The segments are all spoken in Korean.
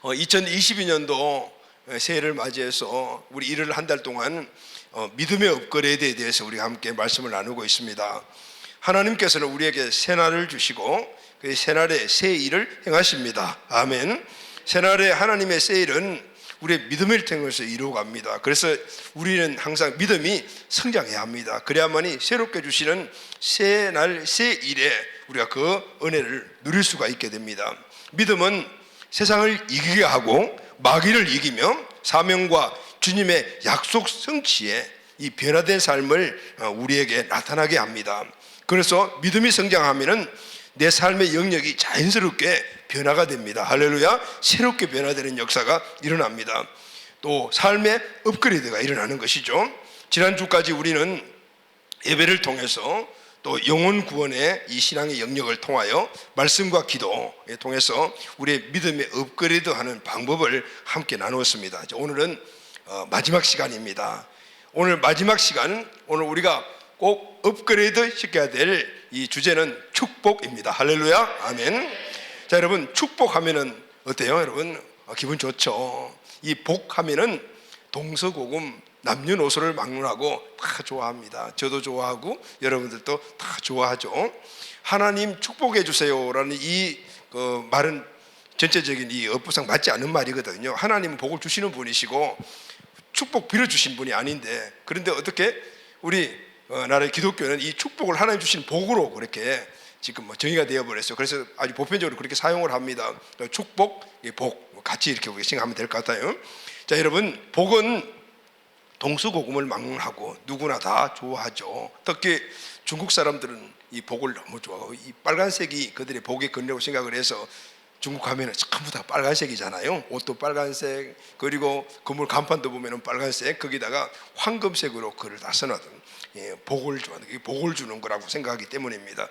2022년도 새해를 맞이해서 우리 일을 한 달 동안 믿음의 업그레이드에 대해서 우리가 함께 말씀을 나누고 있습니다. 하나님께서는 우리에게 새날을 주시고 그 새날에 새 일을 행하십니다. 아멘. 새날에 하나님의 새 일은 우리의 믿음을 통해서 이루어갑니다. 그래서 우리는 항상 믿음이 성장해야 합니다. 그래야만이 새롭게 주시는 새날 새 일에 우리가 그 은혜를 누릴 수가 있게 됩니다. 믿음은 세상을 이기게 하고 마귀를 이기며 사명과 주님의 약속 성취에 이 변화된 삶을 우리에게 나타나게 합니다. 그래서 믿음이 성장하면은 내 삶의 영역이 자연스럽게 변화가 됩니다. 할렐루야. 새롭게 변화되는 역사가 일어납니다. 또 삶의 업그레이드가 일어나는 것이죠. 지난주까지 우리는 예배를 통해서 또 영혼 구원의 이 신앙의 영역을 통하여 말씀과 기도에 통해서 우리의 믿음의 업그레이드하는 방법을 함께 나누었습니다. 오늘은 마지막 시간입니다. 오늘 마지막 시간, 오늘 우리가 꼭 업그레이드 시켜야 될 이 주제는 축복입니다. 할렐루야. 아멘. 자, 여러분, 축복하면은 어때요? 여러분, 기분 좋죠. 이 복하면은 동서고금 남녀노소를 막론하고 다 좋아합니다. 저도 좋아하고 여러분들도 다 좋아하죠. 하나님 축복해 주세요라는 이 말은 전체적인 이 업부상 맞지 않는 말이거든요. 하나님은 복을 주시는 분이시고 축복 빌어주신 분이 아닌데, 그런데 어떻게 우리 나라의 기독교는 이 축복을 하나님 주신 복으로 그렇게 지금 정의가 되어버렸어요. 그래서 아주 보편적으로 그렇게 사용을 합니다. 축복, 복 같이 이렇게 생각하면 될 것 같아요. 자, 여러분, 복은 동서고금을 막론하고 누구나 다 좋아하죠. 특히 중국 사람들은 이 복을 너무 좋아하고 이 빨간색이 그들의 복의 근원이라고 생각을 해서 중국 가면은 전부 다 빨간색이잖아요. 옷도 빨간색, 그리고 건물 간판도 보면은 빨간색, 거기다가 황금색으로 글을 다 써놨던, 복을 좋아하는, 복을 주는 거라고 생각하기 때문입니다.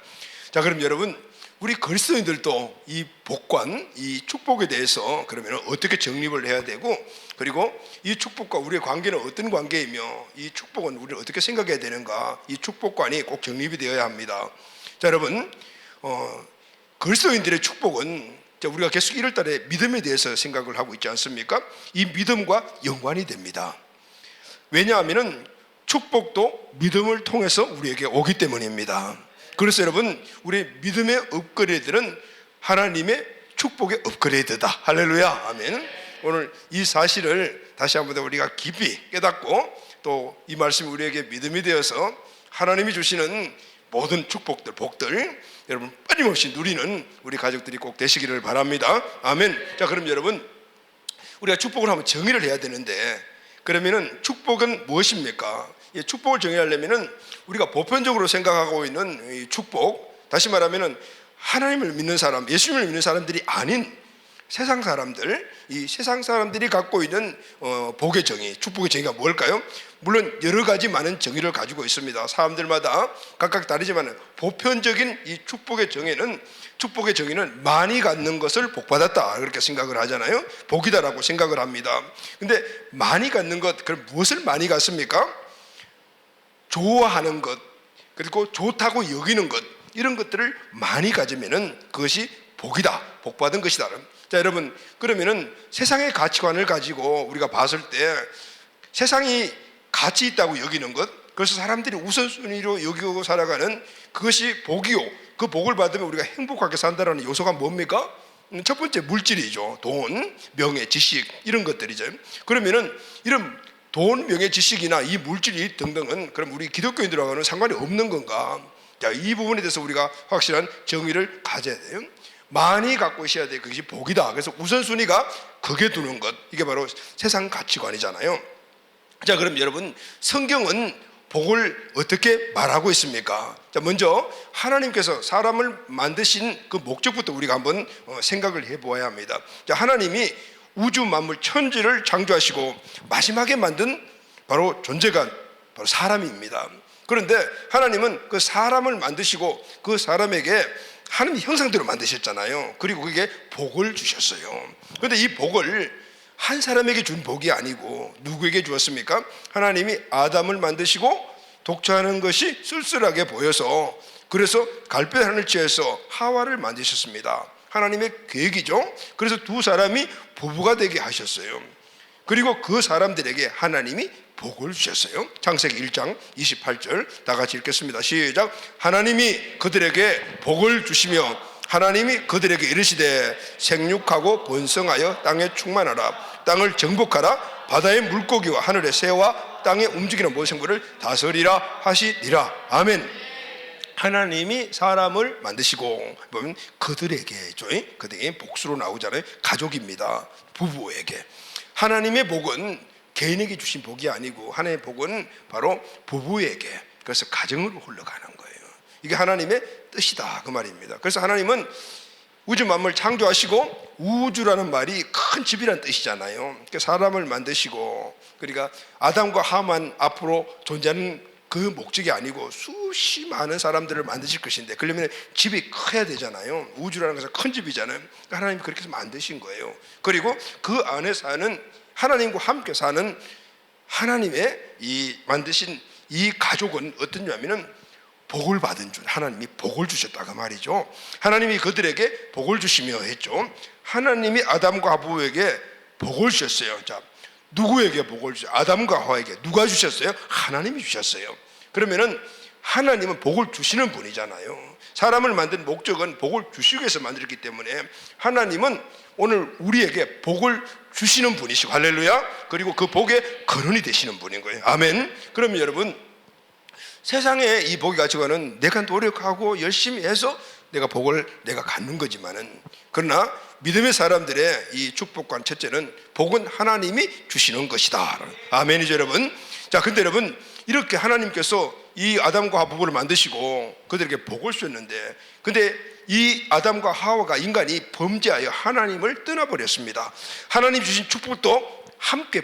자, 그럼 여러분, 우리 그리스도인들도 이 복관, 이 축복에 대해서 그러면 어떻게 정립을 해야 되고, 그리고 이 축복과 우리의 관계는 어떤 관계이며 이 축복은 우리를 어떻게 생각해야 되는가, 이 축복관이 꼭 정립이 되어야 합니다. 자, 여러분, 그리스도인들의 축복은 우리가 계속 1월달에 믿음에 대해서 생각을 하고 있지 않습니까? 이 믿음과 연관이 됩니다. 왜냐하면 축복도 믿음을 통해서 우리에게 오기 때문입니다. 그래서 여러분, 우리의 믿음의 업그레이드는 하나님의 축복의 업그레이드다. 할렐루야. 아멘. 오늘 이 사실을 다시 한번 더 우리가 깊이 깨닫고 또 이 말씀이 우리에게 믿음이 되어서 하나님이 주시는 모든 축복들, 복들 여러분 빠짐없이 누리는 우리 가족들이 꼭 되시기를 바랍니다. 아멘. 자, 그럼 여러분, 우리가 축복을 한번 정의를 해야 되는데, 그러면은 축복은 무엇입니까? 이 축복을 정의하려면은 우리가 보편적으로 생각하고 있는 이 축복, 다시 말하면은 하나님을 믿는 사람, 예수님을 믿는 사람들이 아닌 세상 사람들, 이 세상 사람들이 갖고 있는 복의 정의, 축복의 정의가 뭘까요? 물론 여러 가지 많은 정의를 가지고 있습니다. 사람들마다 각각 다르지만 보편적인 이 축복의 정의는 많이 갖는 것을 복받았다 그렇게 생각을 하잖아요. 복이다라고 생각을 합니다. 근데 많이 갖는 것, 그럼 무엇을 많이 갖습니까? 좋아하는 것, 그리고 좋다고 여기는 것, 이런 것들을 많이 가지면은 그것이 복이다, 복받은 것이다. 자, 여러분, 그러면은 세상의 가치관을 가지고 우리가 봤을 때 세상이 가치 있다고 여기는 것, 그래서 사람들이 우선순위로 여기고 살아가는 그것이 복이요. 그 복을 받으면 우리가 행복하게 산다는 요소가 뭡니까? 첫 번째 물질이죠. 돈, 명예, 지식 이런 것들이죠. 그러면은 이런 돈, 명예, 지식이나 이 물질이 등등은 그럼 우리 기독교인들하고는 상관이 없는 건가? 자, 이 부분에 대해서 우리가 확실한 정의를 가져야 돼요. 많이 갖고 있어야 돼. 그것이 복이다. 그래서 우선순위가 극에 두는 것, 이게 바로 세상 가치관이잖아요. 자, 그럼 여러분, 성경은 복을 어떻게 말하고 있습니까? 자, 먼저 하나님께서 사람을 만드신 그 목적부터 우리가 한번 생각을 해보아야 합니다. 자, 하나님이 우주 만물 천지를 창조하시고 마지막에 만든 바로 존재가 바로 사람입니다. 그런데 하나님은 그 사람을 만드시고 그 사람에게 하나님 형상대로 만드셨잖아요. 그리고 그게 복을 주셨어요. 그런데 이 복을 한 사람에게 준 복이 아니고 누구에게 주었습니까? 하나님이 아담을 만드시고 독처하는 것이 쓸쓸하게 보여서 그래서 갈대 하늘지에서 하와를 만드셨습니다. 하나님의 계획이죠. 그래서 두 사람이 부부가 되게 하셨어요. 그리고 그 사람들에게 하나님이 복을 주셨어요. 창세기 1장 28절 다 같이 읽겠습니다. 시작. 하나님이 그들에게 복을 주시며 하나님이 그들에게 이르시되 생육하고 번성하여 땅에 충만하라. 땅을 정복하라. 바다의 물고기와 하늘의 새와 땅에 움직이는 모든 생물을 다스리라 하시니라. 아멘. 하나님이 사람을 만드시고 보면 그들에게죠. 그들에게 복수로 나오잖아요. 가족입니다. 부부에게. 하나님의 복은 개인에게 주신 복이 아니고 하나님의 복은 바로 부부에게, 그래서 가정으로 흘러가는 거예요. 이게 하나님의 뜻이다 그 말입니다. 그래서 하나님은 우주 만물 창조하시고, 우주라는 말이 큰 집이라는 뜻이잖아요. 그러니까 사람을 만드시고, 그러니까 아담과 하와만 앞으로 존재하는 그 목적이 아니고 수십 많은 사람들을 만드실 것인데, 그러려면 집이 커야 되잖아요. 우주라는 것은 큰 집이잖아요. 그러니까 하나님이 그렇게 해서 만드신 거예요. 그리고 그 안에 사는, 하나님과 함께 사는 하나님의 이 만드신 이 가족은 어떤 냐면은 복을 받은 줄, 하나님이 복을 주셨다 그 말이죠. 하나님이 그들에게 복을 주시며 했죠. 하나님이 아담과 하와에게 복을 주셨어요. 자, 누구에게 복을 주셨어요? 아담과 하와에게 누가 주셨어요? 하나님이 주셨어요. 그러면은 하나님은 복을 주시는 분이잖아요. 사람을 만든 목적은 복을 주시기 위해서 만들었기 때문에 하나님은 오늘 우리에게 복을 주시는 분이시고, 할렐루야. 그리고 그 복의 근원이 되시는 분인 거예요. 아멘. 그러면 여러분, 세상에 이 복의 가치관은 내가 노력하고 열심히 해서 내가 복을 내가 갖는 거지만은, 그러나 믿음의 사람들의 이 축복과 첫째는 복은 하나님이 주시는 것이다. 아멘이죠 여러분. 자, 근데 여러분, 이렇게 하나님께서 이 아담과 하와 부부를 만드시고 그들에게 복을 주셨는데, 근데 이 아담과 하와가, 인간이 범죄하여 하나님을 떠나버렸습니다. 하나님 주신 축복도 함께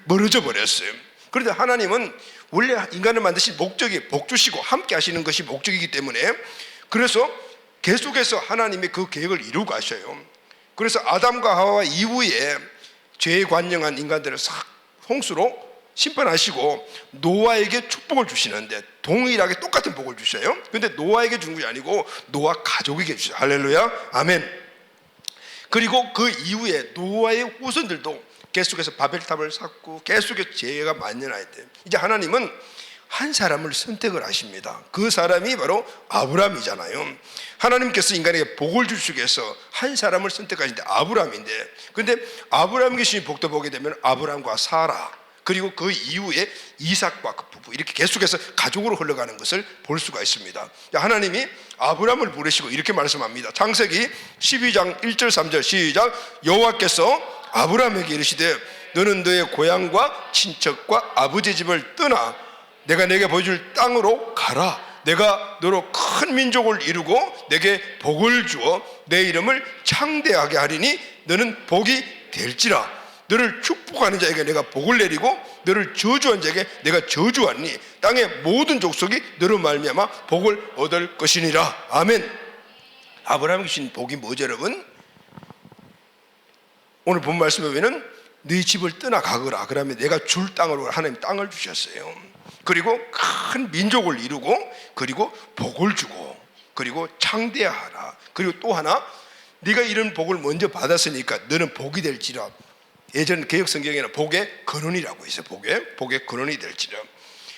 멀어져 버렸어요. 그런데 하나님은 원래 인간을 만드신 목적이 복 주시고 함께 하시는 것이 목적이기 때문에, 그래서 계속해서 하나님의 그 계획을 이루고 가셔요. 그래서 아담과 하와 이후에 죄에 관영한 인간들을 싹 홍수로 심판하시고 노아에게 축복을 주시는데, 동일하게 똑같은 복을 주셔요. 근데 노아에게 준 것이 아니고 노아 가족에게 주셔요. 할렐루야. 아멘. 그리고 그 이후에 노아의 후손들도 계속해서 바벨탑을 쌓고 계속해서 죄가 만연할 때, 이제 하나님은 한 사람을 선택을 하십니다. 그 사람이 바로 아브라함이잖아요. 하나님께서 인간에게 복을 주시기 위해서 한 사람을 선택하신데 아브라함인데, 근데 아브라함에게 주신 복도 보게 되면 아브라함과 사라, 그리고 그 이후에 이삭과 그 부부, 이렇게 계속해서 가족으로 흘러가는 것을 볼 수가 있습니다. 하나님이 아브라함을 부르시고 이렇게 말씀합니다. 창세기 12장 1절 3절 시작. 여호와께서 아브라함에게 이르시되 너는 너의 고향과 친척과 아버지 집을 떠나 내가 내게 보여줄 땅으로 가라. 내가 너로 큰 민족을 이루고 내게 복을 주어 내 이름을 창대하게 하리니 너는 복이 될지라. 너를 축복하는 자에게 내가 복을 내리고 너를 저주한 자에게 내가 저주하니 땅의 모든 족속이 너로 말미암아 복을 얻을 것이니라. 아멘. 아브라함에게 주신 복이 뭐죠 여러분? 오늘 본 말씀에 보면은 네 집을 떠나 가거라. 그러면 내가 줄 땅으로 하나님 땅을 주셨어요. 그리고 큰 민족을 이루고, 그리고 복을 주고, 그리고 창대하라. 그리고 또 하나, 네가 이런 복을 먼저 받았으니까 너는 복이 될지라. 예전 개혁 성경에는 복의 근원이라고 있어요. 복의 근원이 될지라.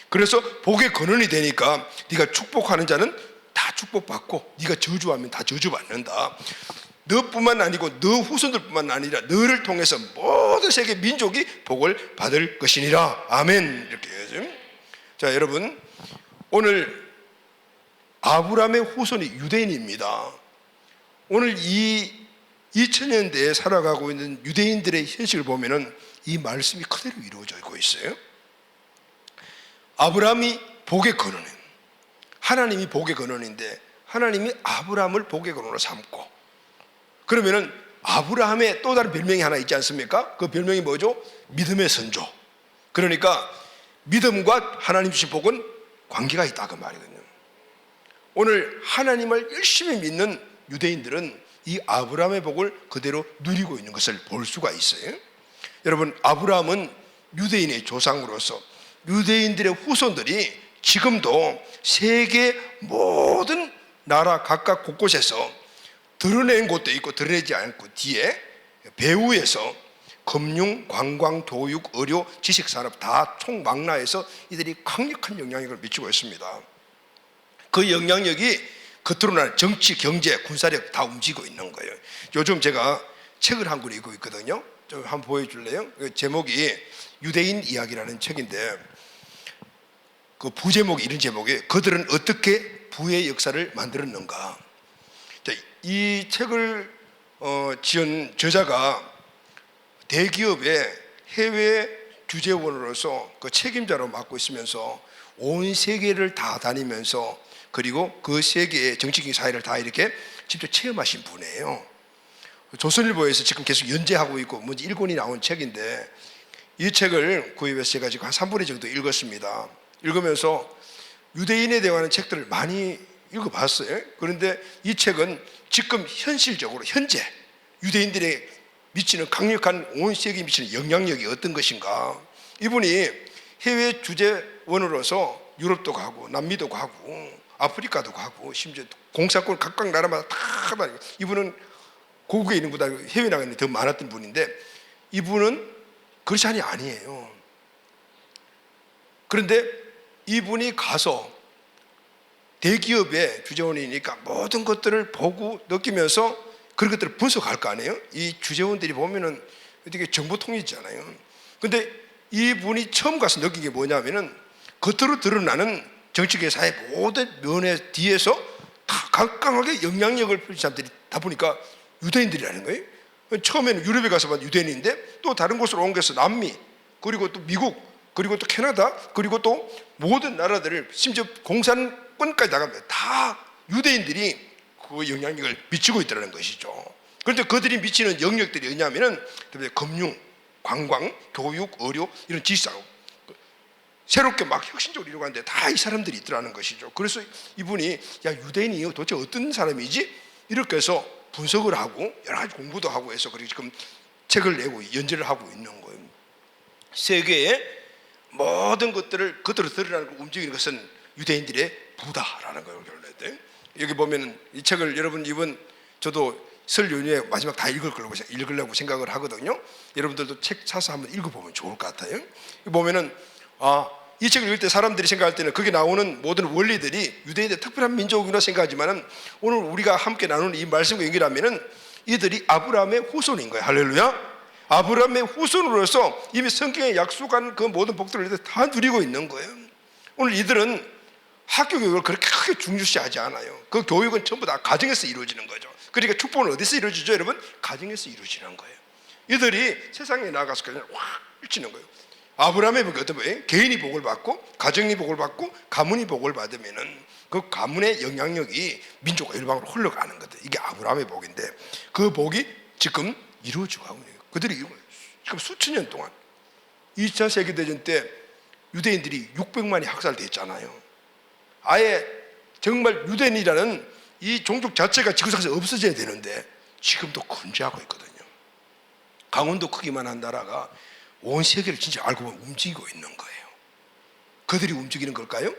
그래서 복의 근원이 되니까 네가 축복하는 자는 다 축복받고, 네가 저주하면 다 저주받는다. 너뿐만 아니고 너 후손들뿐만 아니라 너를 통해서 모든 세계 민족이 복을 받을 것이니라. 아멘. 이렇게 해야죠. 자, 여러분, 오늘 아브라함의 후손이 유대인입니다. 오늘 이 2000년대에 살아가고 있는 유대인들의 현실을 보면은 이 말씀이 그대로 이루어지고 있어요. 아브라함이 복의 근원은, 하나님이 복의 근원인데 하나님이 아브라함을 복의 근원으로 삼고, 그러면은 아브라함의 또 다른 별명이 하나 있지 않습니까? 그 별명이 뭐죠? 믿음의 선조. 그러니까 믿음과 하나님 주신 복은 관계가 있다 그 말이거든요. 오늘 하나님을 열심히 믿는 유대인들은 이 아브라함의 복을 그대로 누리고 있는 것을 볼 수가 있어요. 여러분, 아브라함은 유대인의 조상으로서 유대인들의 후손들이 지금도 세계 모든 나라 각각 곳곳에서 드러낸 곳도 있고 드러내지 않고 뒤에 배후에서 금융, 관광, 교육, 의료, 지식산업 다 총망라해서 이들이 강력한 영향력을 미치고 있습니다. 그 영향력이 겉으로 나는 정치, 경제, 군사력 다 움직이고 있는 거예요. 요즘 제가 책을 한 권 읽고 있거든요. 좀 한번 보여줄래요? 제목이 유대인 이야기라는 책인데 그 부제목이 이런 제목이에요. 그들은 어떻게 부의 역사를 만들었는가. 이 책을 지은 저자가 대기업의 해외 주재원으로서 그 책임자로 맡고 있으면서 온 세계를 다 다니면서 그리고 그 세계의 정치적인 사회를 다 이렇게 직접 체험하신 분이에요. 조선일보에서 지금 계속 연재하고 있고 먼저 1권이 나온 책인데 이 책을 구입해서 제가 지금 한 3분의 정도 읽었습니다. 읽으면서 유대인에 대한 책들을 많이 읽어봤어요. 그런데 이 책은 지금 현실적으로 현재 유대인들의 미치는 강력한 온 세계에 미치는 영향력이 어떤 것인가. 이분이 해외 주재원으로서 유럽도 가고 남미도 가고 아프리카도 가고 심지어 공산권 각각 나라마다 다 다니고 이분은 고국에 있는 것보다 해외 나가는 게 더 많았던 분인데 이분은 그리스도인이 아니에요. 그런데 이분이 가서 대기업의 주재원이니까 모든 것들을 보고 느끼면서 그런 것들을 분석할 거 아니에요. 이 주재원들이 보면은 되게 정보통이잖아요. 근데 이분이 처음 가서 느낀 게 뭐냐면은 겉으로 드러나는 정치계 사회 모든 면에 뒤에서 다 강력하게 영향력을 펼친 사람들이 다 보니까 유대인들이라는 거예요. 처음에는 유럽에 가서 본 유대인인데 또 다른 곳으로 옮겨서 남미 그리고 또 미국 그리고 또 캐나다 그리고 또 모든 나라들을 심지어 공산권까지 나가면 다 유대인들이 그 영향력을 미치고 있다는 것이죠. 그런데 그들이 미치는 영역들이 뭐냐면은 금융, 관광, 교육, 의료 이런 지식산업 새롭게 막 혁신적으로 이루고 하는데 다 이 사람들이 있더라는 것이죠. 그래서 이분이 야 유대인이 도대체 어떤 사람이지? 이렇게 해서 분석을 하고 여러 가지 공부도 하고 해서 그리고 지금 책을 내고 연재를 하고 있는 거예요. 세계의 모든 것들을 겉으로 드러나는 걸 움직이는 것은 유대인들의 부다라는 걸 결론해야 돼. 여기 보면은 이 책을 여러분 이번 저도 설 연휴에 마지막 다 읽으려고 생각을 하거든요. 여러분들도 책 사서 한번 읽어보면 좋을 것 같아요. 보면은 이 책을 읽을 때 사람들이 생각할 때는 거기 나오는 모든 원리들이 유대인의 특별한 민족이라 생각하지만은 오늘 우리가 함께 나누는 이 말씀과 연결하면은 이들이 아브라함의 후손인 거예요. 할렐루야. 아브라함의 후손으로서 이미 성경에 약속한 그 모든 복들을 다 누리고 있는 거예요. 오늘 이들은 학교 교육을 그렇게 크게 중요시하지 않아요. 그 교육은 전부 다 가정에서 이루어지는 거죠. 그러니까 축복은 어디서 이루어지죠, 여러분? 가정에서 이루어지는 거예요. 이들이 세상에 나가서 그냥 확 일치는 거예요. 아브라함의 복이 어떤 거예요? 개인이 복을 받고 가정이 복을 받고 가문이 복을 받으면은 그 가문의 영향력이 민족과 일방으로 흘러가는 거죠. 이게 아브라함의 복인데 그 복이 지금 이루어지고 하고 있는 거예요. 그들이 지금 수천 년 동안 2차 세계대전 때 유대인들이 600만이 학살됐잖아요. 아예 정말 유대인이라는 이 종족 자체가 지구상에서 없어져야 되는데 지금도 건재하고 있거든요. 강원도 크기만 한 나라가 온 세계를 진짜 알고 보면 움직이고 있는 거예요. 그들이 움직이는 걸까요?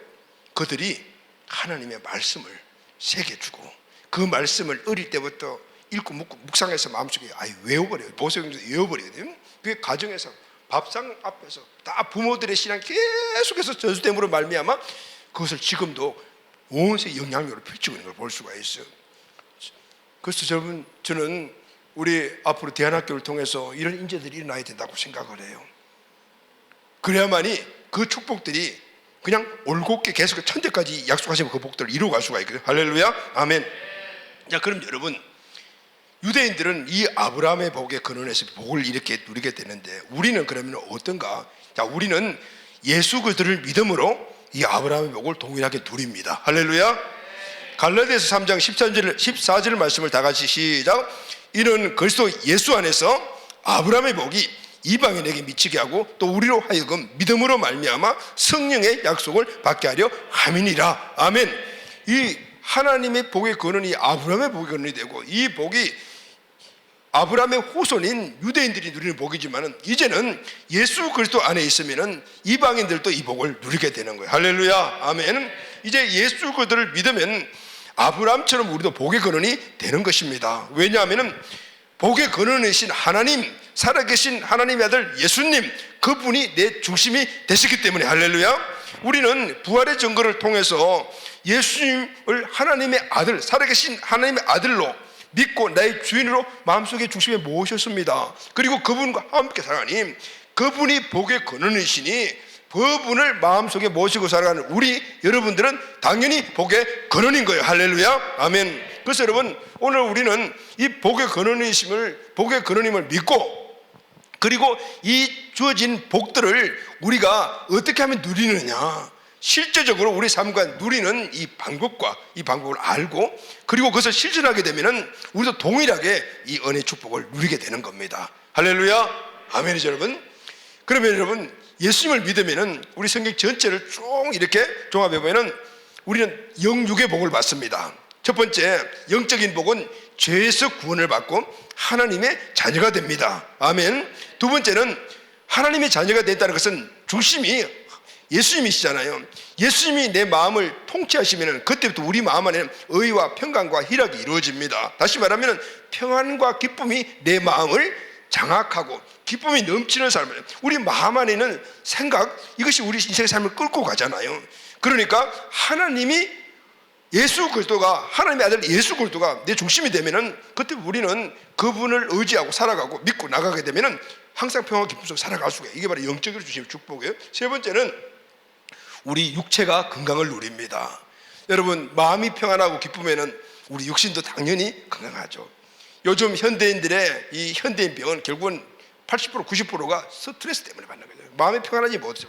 그들이 하나님의 말씀을 새겨주고 그 말씀을 어릴 때부터 읽고 묵상해서 마음속에 외워버려요. 보석에서 외워버려야 돼요. 그게 가정에서 밥상 앞에서 다 부모들의 신앙 계속해서 전수됨으로 말미암아 그것을 지금도 온 세계 영향력으로 펼치고 있는 걸 볼 수가 있어요. 그래서 저는 우리 앞으로 대안학교를 통해서 이런 인재들이 일어나야 된다고 생각을 해요. 그래야만이 그 축복들이 그냥 올곧게 계속 천대까지 약속하신 그 복들을 이루어갈 수가 있거든요. 할렐루야, 아멘. 자, 그럼 여러분, 유대인들은 이 아브라함의 복에 근원해서 복을 이렇게 누리게 되는데 우리는 그러면 어떤가? 자, 우리는 예수 그리스도를 믿음으로 이 아브라함의 복을 동일하게 누립니다. 할렐루야. 갈라디아서 3장 14절 말씀을 다 같이 시작. 이는 그리스도 예수 안에서 아브라함의 복이 이방인에게 미치게 하고 또 우리로 하여금 믿음으로 말미암아 성령의 약속을 받게 하려 함이니라. 아멘. 이 하나님의 복의 근원이 아브라함의 복의 근원이 되고 이 복이 아브라함의 후손인 유대인들이 누리는 복이지만은 이제는 예수 그리스도 안에 있으면은 이방인들도 이 복을 누리게 되는 거예요. 할렐루야, 아멘. 이제 예수 그리스도를 믿으면 아브라함처럼 우리도 복의 근원이 되는 것입니다. 왜냐하면 복의 근원이신 하나님, 살아계신 하나님의 아들 예수님, 그분이 내 중심이 되셨기 때문에, 할렐루야. 우리는 부활의 증거를 통해서 예수님을 하나님의 아들, 살아계신 하나님의 아들로 믿고 나의 주인으로 마음속에 중심에 모으셨습니다. 그리고 그분과 함께 살아가니 그분이 복의 근원이시니 그분을 마음속에 모시고 살아가는 우리 여러분들은 당연히 복의 근원인 거예요. 할렐루야, 아멘. 그래서 여러분, 오늘 우리는 이 복의 근원임을 믿고, 그리고 이 주어진 복들을 우리가 어떻게 하면 누리느냐, 실제적으로 우리 삶과 누리는 이 방법을 알고, 그리고 그것을 실천하게 되면은 우리도 동일하게 이 은혜의 축복을 누리게 되는 겁니다. 할렐루야, 아멘이죠 여러분. 그러면 여러분, 예수님을 믿으면은 우리 성경 전체를 쭉 이렇게 종합해 보면은 우리는 영육의 복을 받습니다. 첫 번째, 영적인 복은 죄에서 구원을 받고 하나님의 자녀가 됩니다. 아멘. 두 번째는 하나님의 자녀가 됐다는 것은 중심이 예수님이시잖아요. 예수님이 내 마음을 통치하시면 그때부터 우리 마음 안에는 의와 평강과 희락이 이루어집니다. 다시 말하면 평안과 기쁨이 내 마음을 장악하고 기쁨이 넘치는 삶을, 우리 마음 안에는 생각, 이것이 우리 인생의 삶을 끌고 가잖아요. 그러니까 하나님이 예수 그리스도가, 하나님의 아들 예수 그리스도가 내 중심이 되면은 그때 우리는 그분을 의지하고 살아가고 믿고 나가게 되면은 항상 평화와 기쁨 속에 살아갈 수가 있어요. 이게 바로 영적으로 주신 축복이에요. 세 번째는 우리 육체가 건강을 누립니다. 여러분, 마음이 평안하고 기쁘면은 우리 육신도 당연히 건강하죠. 요즘 현대인들의 이 현대인병은 결국은 80% 90%가 스트레스 때문에 받는 거죠. 마음이 평안하지 못해요.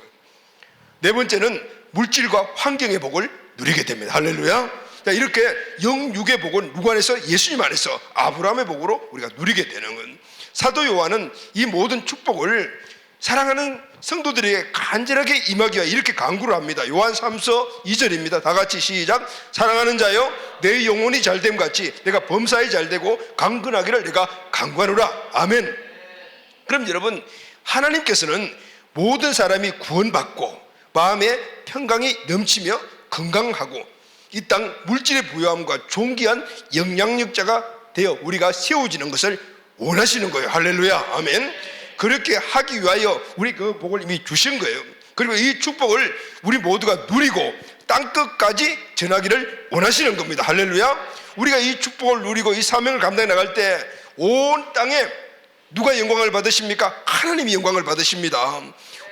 네 번째는 물질과 환경의 복을 누리게 됩니다. 할렐루야. 자, 이렇게 영육의 복은 누구 안에서? 예수님 안에서 아브라함의 복으로 우리가 누리게 되는 건, 사도 요한은 이 모든 축복을 사랑하는 성도들에게 간절하게 임하기 위해 이렇게 간구를 합니다. 요한 3서 2절입니다. 다 같이 시작. 사랑하는 자여, 내 영혼이 잘됨 같이 내가 범사에 잘되고 강건하기를 내가 간구하노라. 아멘. 그럼 여러분, 하나님께서는 모든 사람이 구원받고 마음에 평강이 넘치며 건강하고 이 땅 물질의 부요함과 존귀한 영향력자가 되어 우리가 세워지는 것을 원하시는 거예요. 할렐루야, 아멘. 그렇게 하기 위하여 우리 그 복을 이미 주신 거예요. 그리고 이 축복을 우리 모두가 누리고 땅끝까지 전하기를 원하시는 겁니다. 할렐루야. 우리가 이 축복을 누리고 이 사명을 감당해 나갈 때 온 땅에 누가 영광을 받으십니까? 하나님이 영광을 받으십니다.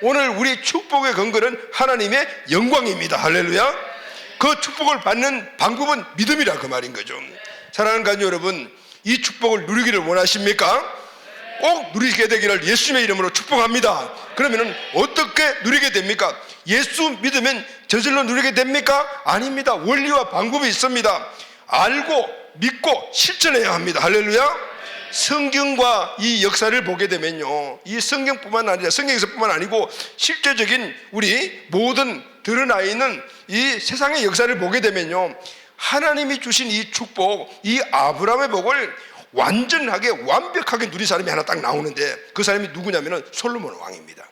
오늘 우리 축복의 근거는 하나님의 영광입니다. 할렐루야. 그 축복을 받는 방법은 믿음이라 그 말인 거죠. 사랑하는 가족 여러분, 이 축복을 누리기를 원하십니까? 꼭 누리게 되기를 예수님의 이름으로 축복합니다. 그러면 어떻게 누리게 됩니까? 예수 믿으면 저절로 누리게 됩니까? 아닙니다. 원리와 방법이 있습니다. 알고 믿고 실천해야 합니다. 할렐루야. 성경과 이 역사를 보게 되면요, 이 성경뿐만 아니라 성경에서뿐만 아니고 실제적인 우리 모든 드러나 있는 이 세상의 역사를 보게 되면요, 하나님이 주신 이 축복, 이 아브라함의 복을 완전하게 완벽하게 누린 사람이 하나 딱 나오는데 그 사람이 누구냐면은 솔로몬 왕입니다.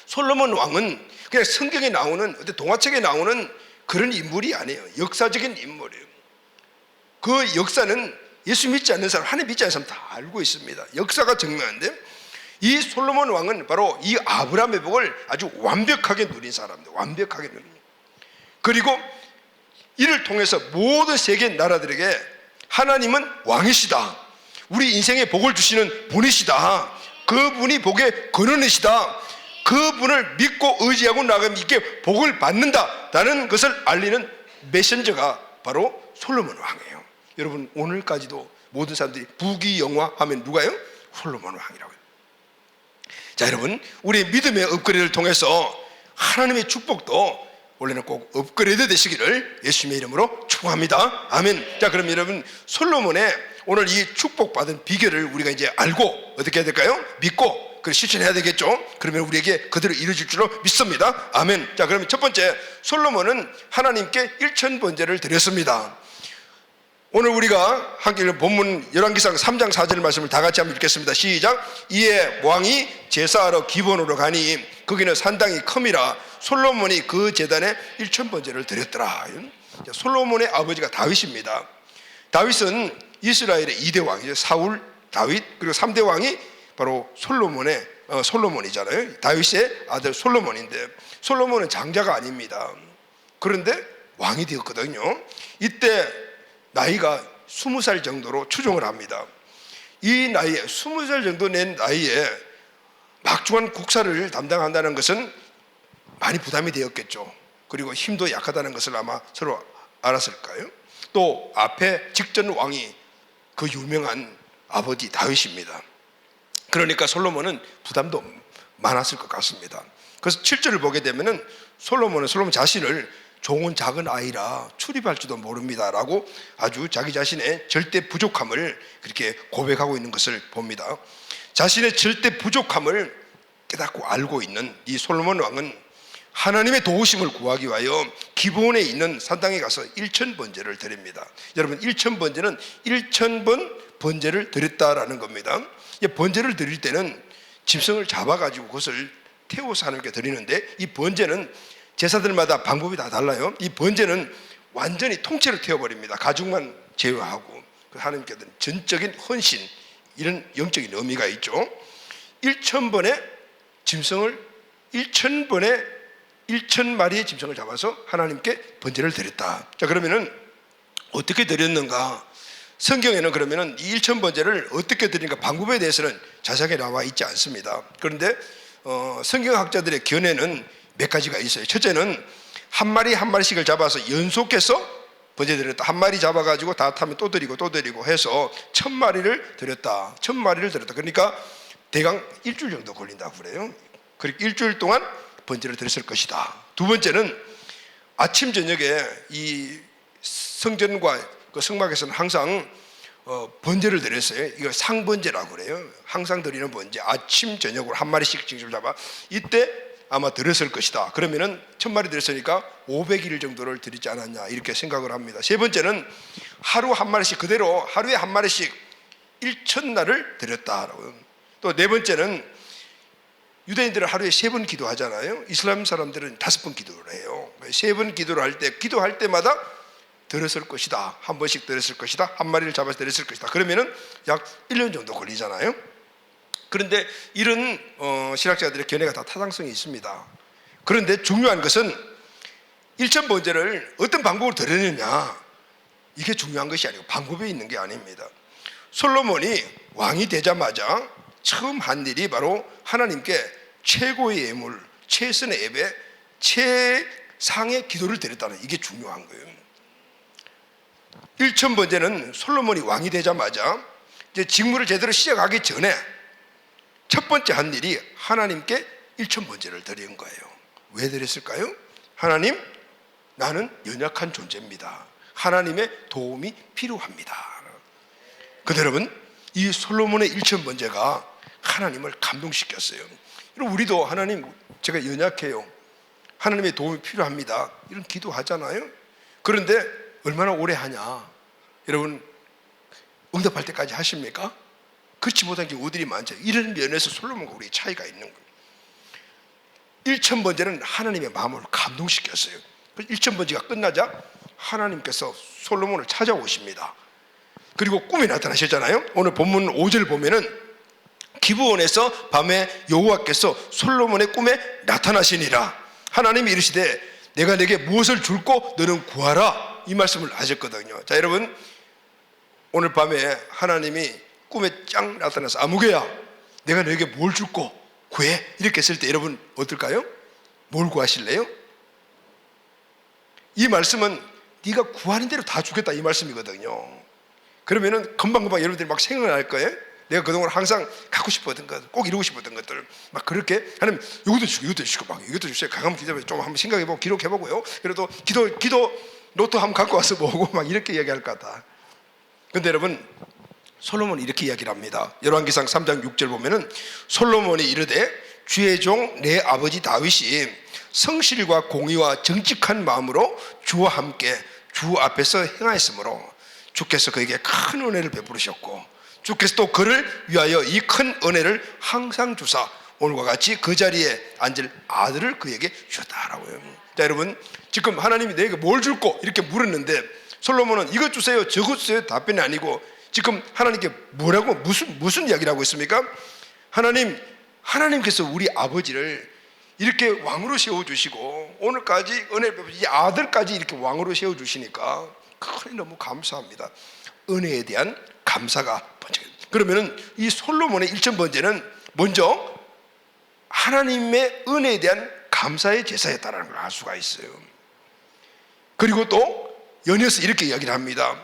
솔로몬 왕은 그냥 성경에 나오는 어떤 동화책에 나오는 그런 인물이 아니에요. 역사적인 인물이에요. 그 역사는 예수 믿지 않는 사람, 하나님 믿지 않는 사람 다 알고 있습니다. 역사가 증명한데 이 솔로몬 왕은 바로 이 아브라함의 복을 아주 완벽하게 누린 사람입니다. 완벽하게 누린. 그리고 이를 통해서 모든 세계 나라들에게 하나님은 왕이시다, 우리 인생에 복을 주시는 분이시다, 그분이 복의 근원이시다, 그분을 믿고 의지하고 나가면 이게 복을 받는다라는 것을 알리는 메신저가 바로 솔로몬 왕이에요. 여러분, 오늘까지도 모든 사람들이 부귀영화 하면 누가요? 솔로몬 왕이라고 해요. 자, 여러분, 우리 믿음의 업그레이드를 통해서 하나님의 축복도 원래는 꼭 업그레이드 되시기를 예수님의 이름으로 축복합니다. 아멘. 자, 그럼 여러분, 솔로몬의 오늘 이 축복받은 비결을 우리가 이제 알고 어떻게 해야 될까요? 믿고 그 실천해야 되겠죠. 그러면 우리에게 그대로 이루어질 줄로 믿습니다. 아멘. 자, 그러면 첫 번째, 솔로몬은 하나님께 일천번제를 드렸습니다. 오늘 우리가 함께 읽은 본문 열왕기상 3장 4절 말씀을 다 같이 한번 읽겠습니다. 시작. 이에 왕이 제사하러 기본으로 가니 거기는 산당이 큼이라 솔로몬이 그 제단에 일천번제를 드렸더라. 솔로몬의 아버지가 다윗입니다. 다윗은 이스라엘의 2대 왕이죠. 사울, 다윗, 그리고 3대 왕이 바로 솔로몬이잖아요. 다윗의 아들 솔로몬인데, 솔로몬은 장자가 아닙니다. 그런데 왕이 되었거든요. 이때 나이가 20살 정도로 추정을 합니다. 이 나이에 20살 정도 된 나이에 막중한 국사를 담당한다는 것은 많이 부담이 되었겠죠. 그리고 힘도 약하다는 것을 아마 서로 알았을까요? 또 앞에 직전 왕이 그 유명한 아버지 다윗입니다. 그러니까 솔로몬은 부담도 많았을 것 같습니다. 그래서 7절을 보게 되면은 솔로몬은 솔로몬 자신을 종은 작은 아이라 출입할 줄도 모릅니다 라고 아주 자기 자신의 절대 부족함을 그렇게 고백하고 있는 것을 봅니다. 자신의 절대 부족함을 깨닫고 알고 있는 이 솔로몬 왕은 하나님의 도우심을 구하기 위하여 기브온에 있는 산당에 가서 1000번제를 드립니다. 여러분, 1000번제는 1000번 번제를 드렸다라는 겁니다. 번제를 드릴 때는 짐승을 잡아가지고 그것을 태워서 하나님께 드리는데, 이 번제는 제사들마다 방법이 다 달라요. 이 번제는 완전히 통째로 태워버립니다. 가죽만 제외하고. 하나님께 드리는 전적인 헌신, 이런 영적인 의미가 있죠. 1000번의 짐승을 1000마리의 짐승을 잡아서 하나님께 번제를 드렸다. 자, 그러면은 어떻게 드렸는가? 성경에는 그러면은 이 1000번제를 어떻게 드리는가 방법에 대해서는 자세하게 나와 있지 않습니다. 그런데 성경학자들의 견해는 몇 가지가 있어요. 첫째는 한 마리 한 마리씩을 잡아서 연속해서 번제 드렸다. 한 마리 잡아가지고 다 타면 또 드리고 해서 1000마리를 드렸다. 1000마리를 드렸다. 그러니까 대강 일주일 정도 걸린다고 그래요. 그렇게 일주일 동안 번제를 드렸을 것이다. 두 번째는 아침 저녁에 이 성전과 그 성막에서는 항상 번제를 드렸어요. 이거 상번제라고 그래요. 항상 드리는 번제. 아침 저녁으로 한 마리씩 직접 잡아 이때 아마 드렸을 것이다. 그러면은 1000마리 드렸으니까 500일 정도를 드리지 않았냐 이렇게 생각을 합니다. 세 번째는 하루 한 마리씩 그대로 하루에 한 마리씩 1000날을 드렸다라고. 또 네 번째는 유대인들은 하루에 3번 기도하잖아요. 이슬람 사람들은 5번 기도를 해요. 3번 기도를 할 때 기도할 때마다 드렸을 것이다. 한 번씩 드렸을 것이다. 한 마리를 잡아서 드렸을 것이다. 그러면은 약 1년 정도 걸리잖아요. 그런데 이런 신학자들의 견해가 다 타당성이 있습니다. 그런데 중요한 것은 1000번제를 어떤 방법으로 드렸느냐, 이게 중요한 것이 아니고 방법에 있는 게 아닙니다. 솔로몬이 왕이 되자마자 처음 한 일이 바로 하나님께 최고의 예물, 최선의 예배, 최상의 기도를 드렸다는, 이게 중요한 거예요. 1000번제는 솔로몬이 왕이 되자마자 이제 직무를 제대로 시작하기 전에 첫 번째 한 일이 하나님께 1000번제를 드린 거예요. 왜 드렸을까요? 하나님, 나는 연약한 존재입니다. 하나님의 도움이 필요합니다. 근데 여러분, 이 솔로몬의 1000번제가 하나님을 감동시켰어요. 우리도 하나님, 제가 연약해요. 하나님의 도움이 필요합니다. 이런 기도하잖아요. 그런데 얼마나 오래 하냐? 여러분, 응답할 때까지 하십니까? 그렇지 못한 경우들이 많죠. 이런 면에서 솔로몬과 우리의 차이가 있는 거예요. 1000번제는 하나님의 마음을 감동시켰어요. 1000번제가 끝나자 하나님께서 솔로몬을 찾아오십니다. 그리고 꿈에 나타나셨잖아요. 오늘 본문 5절 보면은 기브온에서 밤에 여호와께서 솔로몬의 꿈에 나타나시니라. 하나님이 이르시되 내가 내게 무엇을 줄고 너는 구하라, 이 말씀을 하셨거든요. 자, 여러분, 오늘 밤에 하나님이 꿈에 짱 나타나서 아무개야, 내가 너에게 뭘 줄고 구해, 이렇게 했을 때 여러분 어떨까요? 뭘 구하실래요? 이 말씀은 네가 구하는 대로 다 주겠다, 이 말씀이거든요. 그러면은 금방금방 여러분들이 막 생각날 거예요. 내가 그동안 항상 갖고 싶었던 것, 꼭 이루고 싶었던 것들 막 그렇게 하나님 이것도 주시고 이것도 주시고 막 이것도 주세요. 가끔 기도해 좀 한번 생각해보고 기록해보고요. 그래도 기도 노트 한번 갖고 와서 보고 막 이렇게 이야기할 것 같다. 근데 여러분, 솔로몬이 이렇게 이야기를 합니다. 열왕기상 3장 6절 보면은 솔로몬이 이르되 주의 종 내 아버지 다윗이 성실과 공의와 정직한 마음으로 주와 함께 주 앞에서 행하였으므로 주께서 그에게 큰 은혜를 베푸셨고 주께서 또 그를 위하여 이 큰 은혜를 항상 주사 오늘과 같이 그 자리에 앉을 아들을 그에게 주셨다라고요. 자, 여러분, 지금 하나님이 내게 뭘 줄고 이렇게 물었는데 솔로몬은 이것 주세요 저것 주세요 답변이 아니고 지금 하나님께 뭐라고 무슨 이야기를 하고 있습니까? 하나님께서 우리 아버지를 이렇게 왕으로 세워주시고 오늘까지 은혜 베푸시 이 아들까지 이렇게 왕으로 세워주시니까 그거는 너무 감사합니다. 은혜에 대한 감사가 번쩍입니다. 그러면은 이 솔로몬의 1천 번제는 먼저 하나님의 은혜에 대한 감사의 제사였다는 걸 알 수가 있어요. 그리고 또 연이어서 이렇게 이야기를 합니다.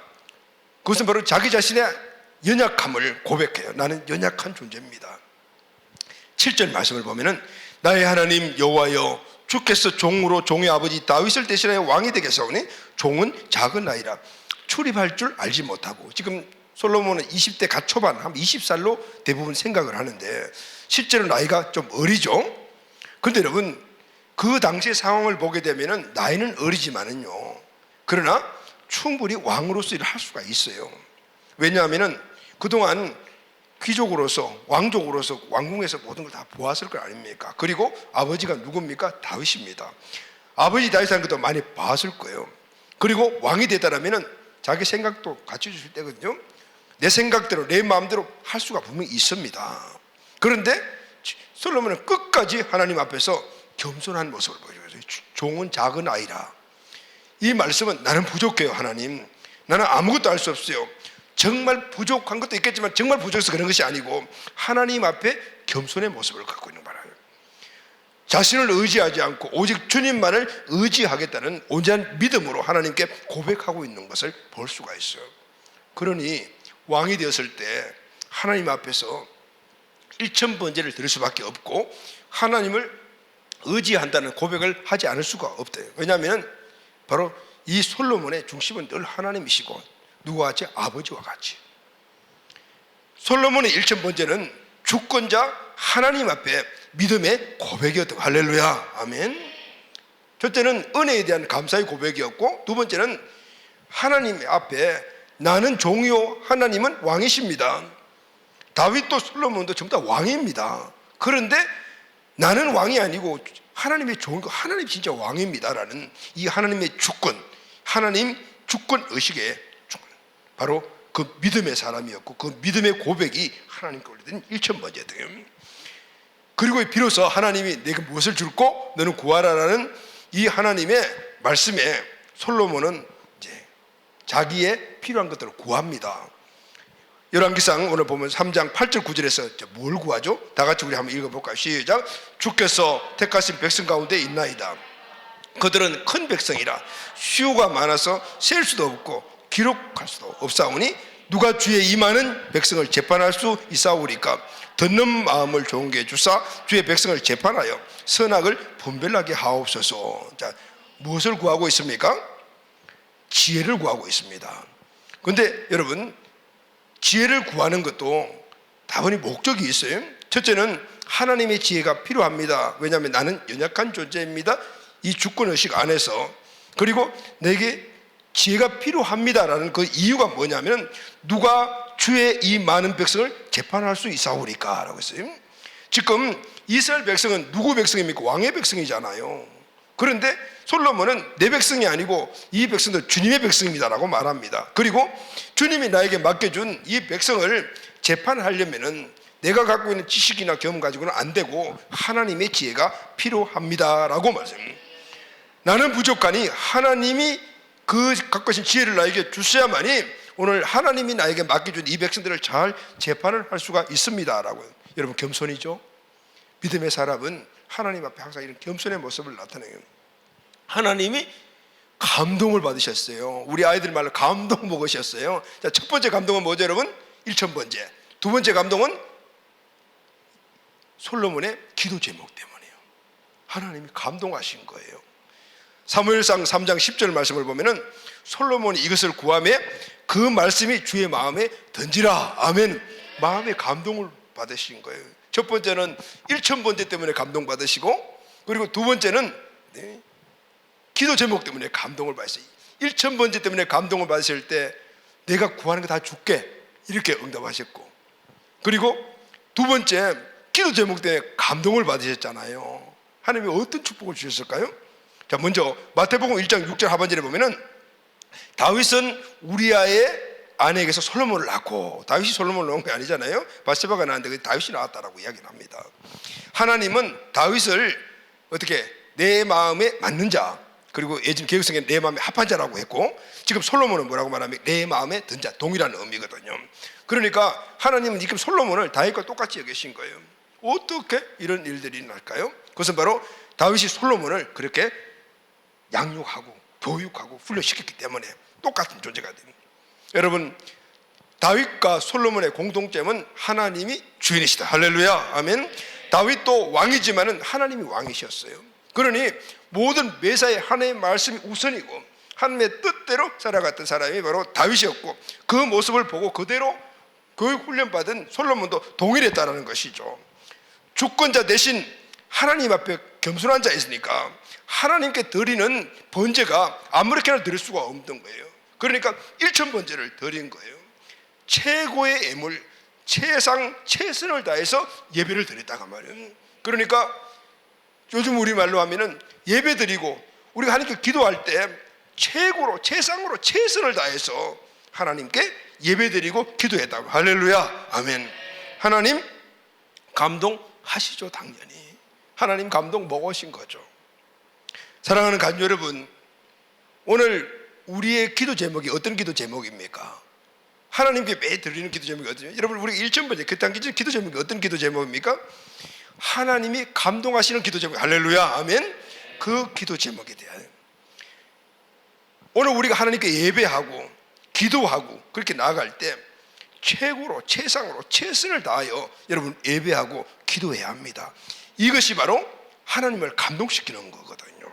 그것은 바로 자기 자신의 연약함을 고백해요. 나는 연약한 존재입니다. 7절 말씀을 보면은 나의 하나님 여호와여 주께서 종으로 종의 아버지 다윗을 대신하여 왕이 되게 하사오니 종은 작은 나이라 출입할 줄 알지 못하고 지금 솔로몬은 20대 갓 초반 한 20살로 대부분 생각을 하는데 실제로 나이가 좀 어리죠. 그런데 여러분 그 당시의 상황을 보게 되면 나이는 어리지만은요 그러나 충분히 왕으로서 일을 할 수가 있어요. 왜냐하면 그동안 귀족으로서 왕족으로서 왕궁에서 모든 걸 다 보았을 거 아닙니까? 그리고 아버지가 누굽니까? 다윗입니다. 아버지 다윗한 것도 많이 봤을 거예요. 그리고 왕이 되다라면 자기 생각도 같이 주실 때거든요. 내 생각대로 내 마음대로 할 수가 분명히 있습니다. 그런데 솔로몬은 끝까지 하나님 앞에서 겸손한 모습을 보여줘요. 종은 작은 아이라. 이 말씀은 나는 부족해요 하나님. 나는 아무것도 할 수 없어요. 정말 부족한 것도 있겠지만 정말 부족해서 그런 것이 아니고 하나님 앞에 겸손의 모습을 갖고 있는 바라요. 자신을 의지하지 않고 오직 주님만을 의지하겠다는 온전한 믿음으로 하나님께 고백하고 있는 것을 볼 수가 있어요. 그러니 왕이 되었을 때 하나님 앞에서 1천 번제를 드릴 수밖에 없고 하나님을 의지한다는 고백을 하지 않을 수가 없대요. 왜냐하면 바로 이 솔로몬의 중심은 늘 하나님이시고 누구와 같이? 아버지와 같이. 솔로몬의 1천 번제는 주권자 하나님 앞에 믿음의 고백이었던 거예요. 할렐루야 아멘. 첫째는 은혜에 대한 감사의 고백이었고 두 번째는 하나님 앞에 나는 종이요 하나님은 왕이십니다. 다윗도 솔로몬도 전부 다 왕입니다. 그런데 나는 왕이 아니고 하나님의 종이고 하나님 진짜 왕입니다라는 이 하나님의 주권, 하나님 주권 의식의 주권, 바로 그 믿음의 사람이었고 그 믿음의 고백이 하나님께 올려드린 1천 번제예요. 그리고 비로소 하나님이 내게 무엇을 줄고 너는 구하라라는 이 하나님의 말씀에 솔로몬은 이제 자기의 필요한 것들을 구합니다. 열왕기상 오늘 보면 3장 8절 9절에서 뭘 구하죠? 다 같이 우리 한번 읽어볼까요? 시작. 주께서 택하신 백성 가운데 있나이다. 그들은 큰 백성이라 수요가 많아서 셀 수도 없고 기록할 수도 없사오니 누가 주의 이 많은 백성을 재판할 수 있사오리까? 듣는 마음을 좋은 게 주사 주의 백성을 재판하여 선악을 분별하게 하옵소서. 자, 무엇을 구하고 있습니까? 지혜를 구하고 있습니다. 그런데 여러분 지혜를 구하는 것도 다분히 목적이 있어요. 첫째는 하나님의 지혜가 필요합니다. 왜냐하면 나는 연약한 존재입니다. 이 주권의식 안에서. 그리고 내게 지혜가 필요합니다라는 그 이유가 뭐냐면 누가 주의 이 많은 백성을 재판할 수 있사오리까 라고 했어요. 지금 이스라엘 백성은 누구 백성입니까? 왕의 백성이잖아요. 그런데 솔로몬은 내 백성이 아니고 이 백성도 주님의 백성입니다라고 말합니다. 그리고 주님이 나에게 맡겨준 이 백성을 재판하려면은 내가 갖고 있는 지식이나 경험 가지고는 안 되고 하나님의 지혜가 필요합니다라고 말씀합니다. 나는 부족하니 하나님이 그 갖고 계신 지혜를 나에게 주셔야만이 오늘 하나님이 나에게 맡겨준 이 백성들을 잘 재판을 할 수가 있습니다라고. 여러분 겸손이죠. 믿음의 사람은 하나님 앞에 항상 이런 겸손의 모습을 나타내요. 하나님이 감동을 받으셨어요. 우리 아이들 말로 감동 먹으셨어요. 자, 첫 번째 감동은 뭐죠 여러분? 1천 번째. 두 번째 감동은 솔로몬의 기도 제목 때문이에요. 하나님이 감동하신 거예요. 사무엘상 3장 10절 말씀을 보면은 솔로몬이 이것을 구하며 그 말씀이 주의 마음에 던지라. 아멘. 마음에 감동을 받으신 거예요. 첫 번째는 1천 번제 때문에 감동받으시고 그리고 두 번째는 기도 제목 때문에 감동을 받으세요. 1천 번제 때문에 감동을 받으실 때 내가 구하는 거 다 줄게 이렇게 응답하셨고 그리고 두 번째 기도 제목 때문에 감동을 받으셨잖아요. 하나님이 어떤 축복을 주셨을까요? 자, 먼저 마태복음 1장 6절 하반절에 보면은 다윗은 우리아의 아내에게서 솔로몬을 낳고, 다윗이 솔로몬을 낳은 게 아니잖아요. 바세바가 낳았는데 다윗이 낳았다라고 이야기를 합니다. 하나님은 다윗을 어떻게 내 마음에 맞는 자, 그리고 예전 개혁성에 내 마음에 합한 자라고 했고, 지금 솔로몬은 뭐라고 말하면 내 마음에 든 자, 동일한 의미거든요. 그러니까 하나님은 지금 솔로몬을 다윗과 똑같이 여기신 거예요. 어떻게 이런 일들이 날까요? 그것은 바로 다윗이 솔로몬을 그렇게 양육하고 교육하고 훈련시켰기 때문에 똑같은 존재가 됩니다. 여러분, 다윗과 솔로몬의 공통점은 하나님이 주인이시다. 할렐루야, 아멘. 다윗도 왕이지만은 하나님이 왕이셨어요. 그러니 모든 매사에 하나님의 말씀이 우선이고 하나님의 뜻대로 살아갔던 사람이 바로 다윗이었고, 그 모습을 보고 그대로 교육 훈련받은 솔로몬도 동일했다는 것이죠. 주권자 대신 하나님 앞에 겸손한 자였으니까 하나님께 드리는 번제가 아무렇게나 드릴 수가 없던 거예요. 그러니까 일천번제를 드린 거예요. 최고의 예물, 최상 최선을 다해서 예배를 드렸다가 말이에요. 그러니까 요즘 우리말로 하면은 예배 드리고 우리가 하나님께 기도할 때 최고로 최상으로 최선을 다해서 하나님께 예배 드리고 기도했다고. 할렐루야, 아멘. 하나님 감동하시죠. 당연히 하나님 감동 먹으신 거죠. 사랑하는 가족 여러분, 오늘 우리의 기도 제목이 어떤 기도 제목입니까? 하나님께 매일 드리는 기도 제목이 어떠냐? 여러분, 우리 1천번째 그 단계 기도 제목이 어떤 기도 제목입니까? 하나님이 감동하시는 기도 제목. 할렐루야, 아멘. 그 기도 제목에 대한, 오늘 우리가 하나님께 예배하고 기도하고 그렇게 나아갈 때 최고로 최상으로 최선을 다하여 여러분 예배하고 기도해야 합니다. 이것이 바로 하나님을 감동시키는 거거든요.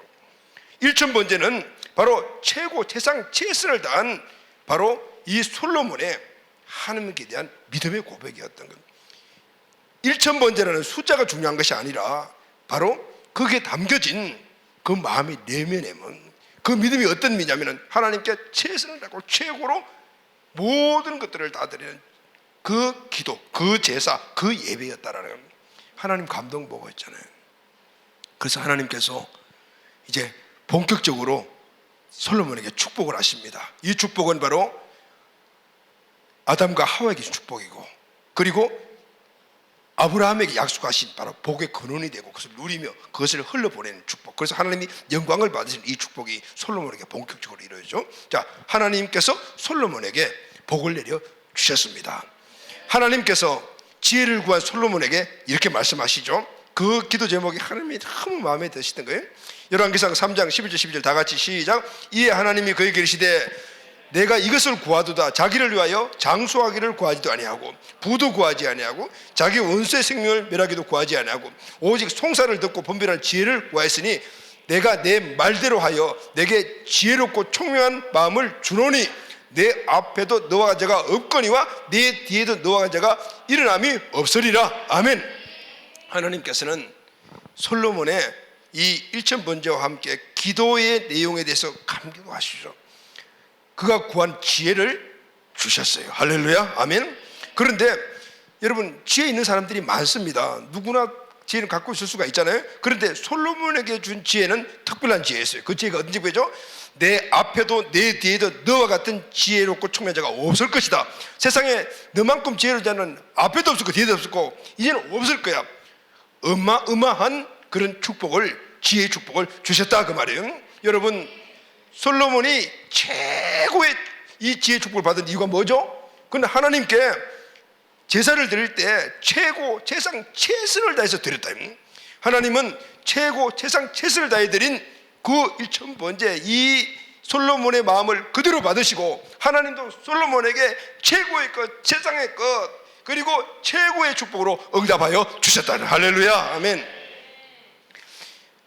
일천번제는 바로 최고 최상 최선을 다한 바로 이 솔로몬의 하나님께 대한 믿음의 고백이었던 겁니다. 일천번제라는 숫자가 중요한 것이 아니라 바로 거기에 담겨진 그 마음의 내면에는 그 믿음이 어떤 믿냐면은 하나님께 최선을 다하고 최고로 모든 것들을 다 드리는 그 기도, 그 제사, 그 예배였다라는 하나님 감동 보고 있잖아요. 그래서 하나님께서 이제 본격적으로 솔로몬에게 축복을 하십니다. 이 축복은 바로 아담과 하와에게 축복이고, 그리고 아브라함에게 약속하신 바로 복의 근원이 되고 그것을 누리며 그것을 흘려보내는 축복. 그래서 하나님이 영광을 받으신 이 축복이 솔로몬에게 본격적으로 이루어지죠. 자, 하나님께서 솔로몬에게 복을 내려 주셨습니다. 하나님께서 지혜를 구한 솔로몬에게 이렇게 말씀하시죠. 그 기도 제목이 하나님이 너무 마음에 드시던 거예요. 열왕기상 3장 11절 12절 다 같이 시작. 이에 하나님이 그에게 이르시되 내가 이것을 구하도다. 자기를 위하여 장수하기를 구하지도 아니하고 부도 구하지 아니하고 자기 원수의 생명을 멸하기도 구하지 아니하고 오직 송사를 듣고 분별할 지혜를 구하였으니 내가 내 말대로 하여 내게 지혜롭고 총명한 마음을 주노니 내 앞에도 너와 자가 없거니와 내 뒤에도 너와 자가 일어남이 없으리라. 아멘. 하나님께서는 솔로몬의 이 일천번제와 함께 기도의 내용에 대해서 감격하시죠. 그가 구한 지혜를 주셨어요. 할렐루야, 아멘. 그런데 여러분, 지혜 있는 사람들이 많습니다. 누구나 지혜는 갖고 있을 수가 있잖아요. 그런데 솔로몬에게 준 지혜는 특별한 지혜였어요. 그 지혜가 어떤 지혜죠? 내 앞에도 내 뒤에도 너와 같은 지혜롭고 총명한 자가 없을 것이다. 세상에 너만큼 지혜로운 자는 앞에도 없었고 뒤에도 없었고 이제는 없을 거야. 어마어마한 그런 축복을, 지혜의 축복을 주셨다 그 말이에요. 여러분, 솔로몬이 최고의 이 지혜 축복을 받은 이유가 뭐죠? 그런데 하나님께 제사를 드릴 때 최고 최상 최선을 다해서 드렸다. 하나님은 최고 최상 최선을 다해 드린 그 일천번제 이 솔로몬의 마음을 그대로 받으시고 하나님도 솔로몬에게 최고의 것, 최상의 것, 그리고 최고의 축복으로 응답하여 주셨다. 할렐루야, 아멘.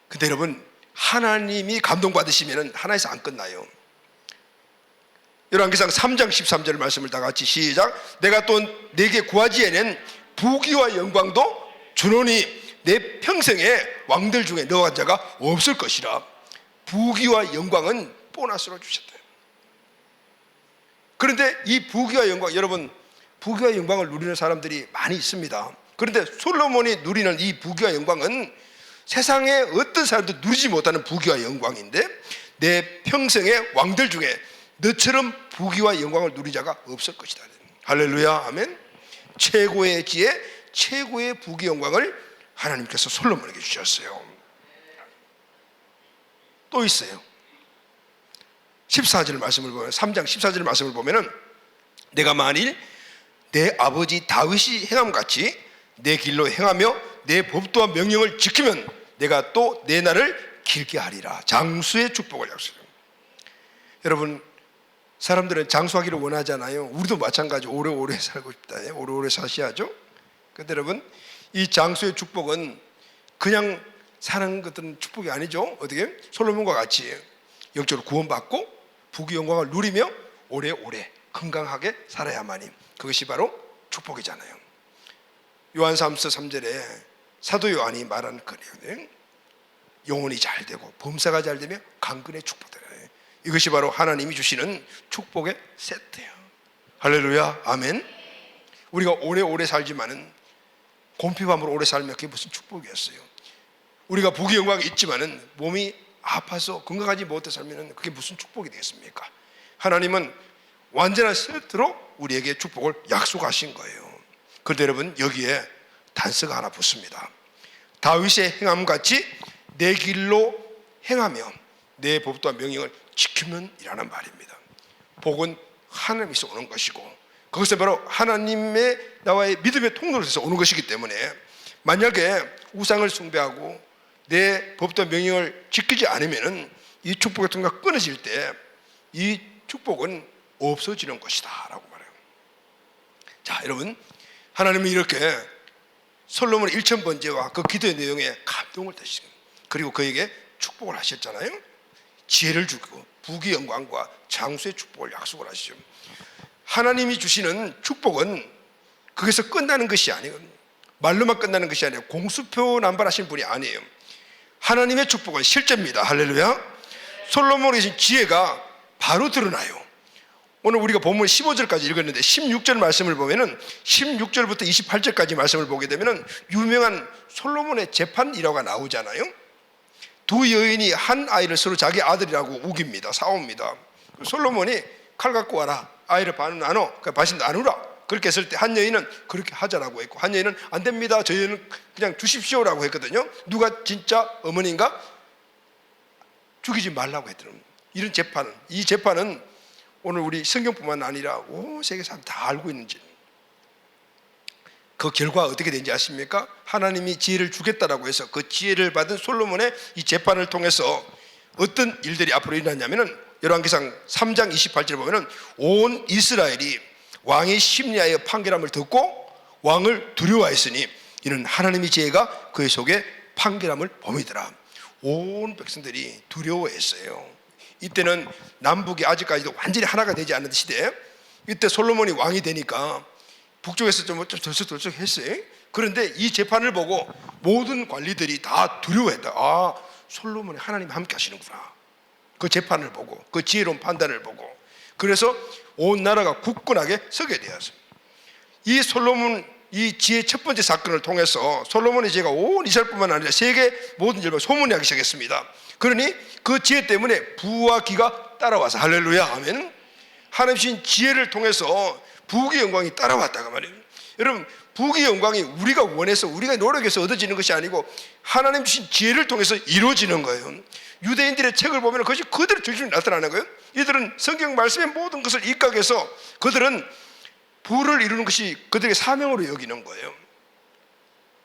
근데 여러분, 하나님이 감동받으시면 하나에서 안 끝나요. 열왕기상 3장 13절 말씀을 다 같이 시작. 내가 또 내게 구하지에는 부귀와 영광도 주노니 내 평생에 왕들 중에 너와 자가 없을 것이라. 부귀와 영광은 보너스로 주셨다. 그런데 이 부귀와 영광, 여러분, 부귀와 영광을 누리는 사람들이 많이 있습니다. 그런데 솔로몬이 누리는 이 부귀와 영광은 세상에 어떤 사람도 누리지 못하는 부귀와 영광인데 내 평생의 왕들 중에 너처럼 부귀와 영광을 누린 자가 없을 것이다. 할렐루야, 아멘. 최고의 지혜, 최고의 부귀 영광을 하나님께서 솔로몬에게 주셨어요. 또 있어요. 14절 말씀을 보면, 3장 14절 말씀을 보면은 내가 만일 내 아버지 다윗이 행함같이 내 길로 행하며 내 법도와 명령을 지키면 내가 또 내 날을 길게 하리라. 장수의 축복을 약속합니다. 여러분, 사람들은 장수하기를 원하잖아요. 우리도 마찬가지. 오래오래 살고 싶다. 오래오래 사셔야죠. 그런데 여러분, 이 장수의 축복은 그냥 사는 것들은 축복이 아니죠. 어떻게? 솔로몬과 같이 영적으로 구원받고 부귀 영광을 누리며 오래오래 건강하게 살아야만이, 그것이 바로 축복이잖아요. 요한삼서 3절에 사도 요한이 말한 거예요. 영혼이 잘 되고 범사가 잘 되며 강건의 축복이다. 이것이 바로 하나님이 주시는 축복의 세트예요. 할렐루야, 아멘. 우리가 오래오래 살지만은 곰피밤으로 오래 살면 그게 무슨 축복이었어요. 우리가 부귀 영광이 있지만은 몸이 아파서 건강하지 못해 살면은 그게 무슨 축복이 되겠습니까? 하나님은 완전한 세트로 우리에게 축복을 약속하신 거예요. 그런데 여러분, 여기에 단서가 하나 붙습니다. 다윗의 행함같이 내 길로 행하며 내 법도와 명령을 지키면 이라는 말입니다. 복은 하나님에서 오는 것이고 그것은 바로 하나님의 나와의 믿음의 통로에서 오는 것이기 때문에 만약에 우상을 숭배하고 내 법도와 명령을 지키지 않으면 이 축복의 통로가 끊어질 때 이 축복은 없어지는 것이다 라고 말해요. 자, 여러분, 하나님은 이렇게 솔로몬의 1000번제와 그 기도의 내용에 감동을 다시고 그리고 그에게 축복을 하셨잖아요. 지혜를 주고 부귀 영광과 장수의 축복을 약속을 하시죠. 하나님이 주시는 축복은 거기서 끝나는 것이 아니에요. 말로만 끝나는 것이 아니에요. 공수표 남발하신 분이 아니에요. 하나님의 축복은 실제입니다. 할렐루야. 솔로몬이 주신 지혜가 바로 드러나요. 오늘 우리가 본문 15절까지 읽었는데 16절 말씀을 보면은 16절부터 28절까지 말씀을 보게 되면은 유명한 솔로몬의 재판이라고 나오잖아요. 두 여인이 한 아이를 서로 자기 아들이라고 우깁니다. 싸웁니다. 솔로몬이 칼 갖고 와라. 아이를 반은 나눠. 반씩 나누라. 그렇게 했을 때 한 여인은 그렇게 하자라고 했고 한 여인은 안 됩니다. 저희는 그냥 주십시오라고 했거든요. 누가 진짜 어머니인가? 죽이지 말라고 했더니 이런 재판은, 이 재판은 오늘 우리 성경뿐만 아니라 온 세계 사람 다 알고 있는지, 그 결과가 어떻게 된지 아십니까? 하나님이 지혜를 주겠다라고 해서 그 지혜를 받은 솔로몬의 이 재판을 통해서 어떤 일들이 앞으로 일어났냐면은 열왕기상 3장 28절에 보면은 온 이스라엘이 왕의 심리하여 판결함을 듣고 왕을 두려워했으니 이는 하나님의 지혜가 그의 속에 판결함을 범이더라. 온 백성들이 두려워했어요. 이때는 남북이 아직까지도 완전히 하나가 되지 않은 시대에 이때 솔로몬이 왕이 되니까 북쪽에서 좀 덜썩덜썩 했어요. 그런데 이 재판을 보고 모든 관리들이 다 두려워했다. 아, 솔로몬이 하나님이 함께 하시는구나. 그 재판을 보고 그 지혜로운 판단을 보고 그래서 온 나라가 굳건하게 서게 되었습니다. 이 솔로몬 이 지혜 첫 번째 사건을 통해서 솔로몬의 지혜가 온 이스라엘뿐만 아니라 세계 모든 열방에 소문나기 시작했습니다. 그러니 그 지혜 때문에 부와 기가 따라와서 할렐루야 아멘. 하나님 주신 지혜를 통해서 부귀 영광이 따라왔다가 말이에요. 여러분, 부귀 영광이 우리가 원해서 우리가 노력해서 얻어지는 것이 아니고 하나님 주신 지혜를 통해서 이루어지는 거예요. 유대인들의 책을 보면 그것이 그대로 정신이 나타나는 거예요. 이들은 성경 말씀의 모든 것을 입각해서 그들은 부를 이루는 것이 그들의 사명으로 여기는 거예요.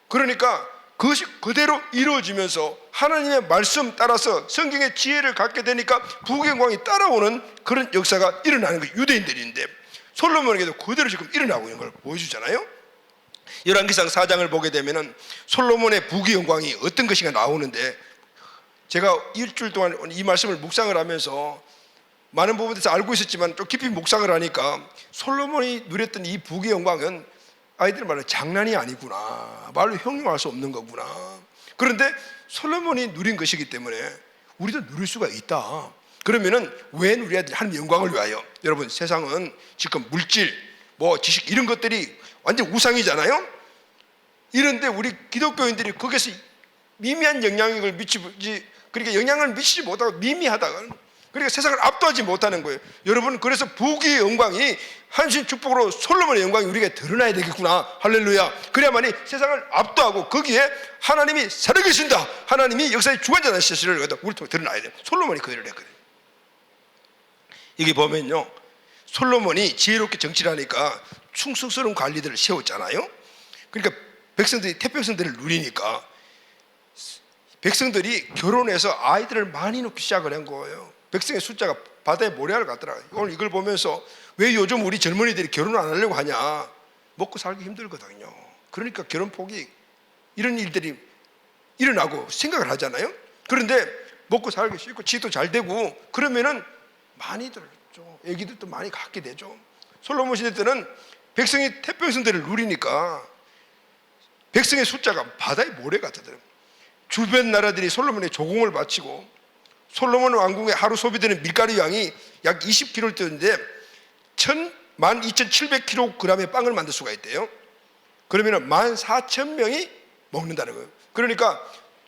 그러니까 그것이 그대로 이루어지면서 하나님의 말씀 따라서 성경의 지혜를 갖게 되니까 부귀 영광이 따라오는 그런 역사가 일어나는 거예요. 유대인들인데 솔로몬에게도 그대로 지금 일어나고 있는 걸 보여주잖아요. 열왕기상 4장을 보게 되면은 솔로몬의 부귀 영광이 어떤 것인가 나오는데 제가 일주일 동안 이 말씀을 묵상을 하면서 많은 부분에서 알고 있었지만 좀 깊이 묵상을 하니까 솔로몬이 누렸던 이 부귀 영광은 아이들 말로 장난이 아니구나, 말로 형용할 수 없는 거구나. 그런데 솔로몬이 누린 것이기 때문에 우리도 누릴 수가 있다. 그러면은 왜 누려야 돼? 하나님 영광을 위하여. 여러분, 세상은 지금 물질, 지식 이런 것들이 완전 우상이잖아요. 이런데 우리 기독교인들이 거기서 미미한 영향력을 미치지, 그러니까 영향을 미치지 못하고 미미하다가, 그러니까 세상을 압도하지 못하는 거예요. 여러분, 그래서 부귀의 영광이 한신 축복으로 솔로몬의 영광이 우리에게 드러나야 되겠구나. 할렐루야. 그래야만이 세상을 압도하고 거기에 하나님이 살아계신다, 하나님이 역사의 주관자라는 사실을 우리 통해 드러나야 돼요. 솔로몬이 그 일을 했거든요. 이게 보면요, 솔로몬이 지혜롭게 정치를 하니까 충성스러운 관리들을 세웠잖아요. 그러니까 백성들이, 태백성들을 누리니까 백성들이 결혼해서 아이들을 많이 낳기 시작을 한 거예요. 백성의 숫자가 바다의 모래알 같더라고요. 오늘 이걸 보면서 왜 요즘 우리 젊은이들이 결혼을 안 하려고 하냐? 먹고 살기 힘들거든요. 그러니까 결혼 포기, 이런 일들이 일어나고 생각을 하잖아요. 그런데 먹고 살기 쉽고 지도 잘 되고 그러면은 많이들 좀 애기들도 많이 갖게 되죠. 솔로몬 시대 때는 백성이 태백성들을 누리니까 백성의 숫자가 바다의 모래 같더라고요. 주변 나라들이 솔로몬의 조공을 바치고, 솔로몬 왕궁의 하루 소비되는 밀가루 양이 약 20kg였는데 12,700kg의 빵을 만들 수가 있대요. 그러면 14,000명이 먹는다는 거예요. 그러니까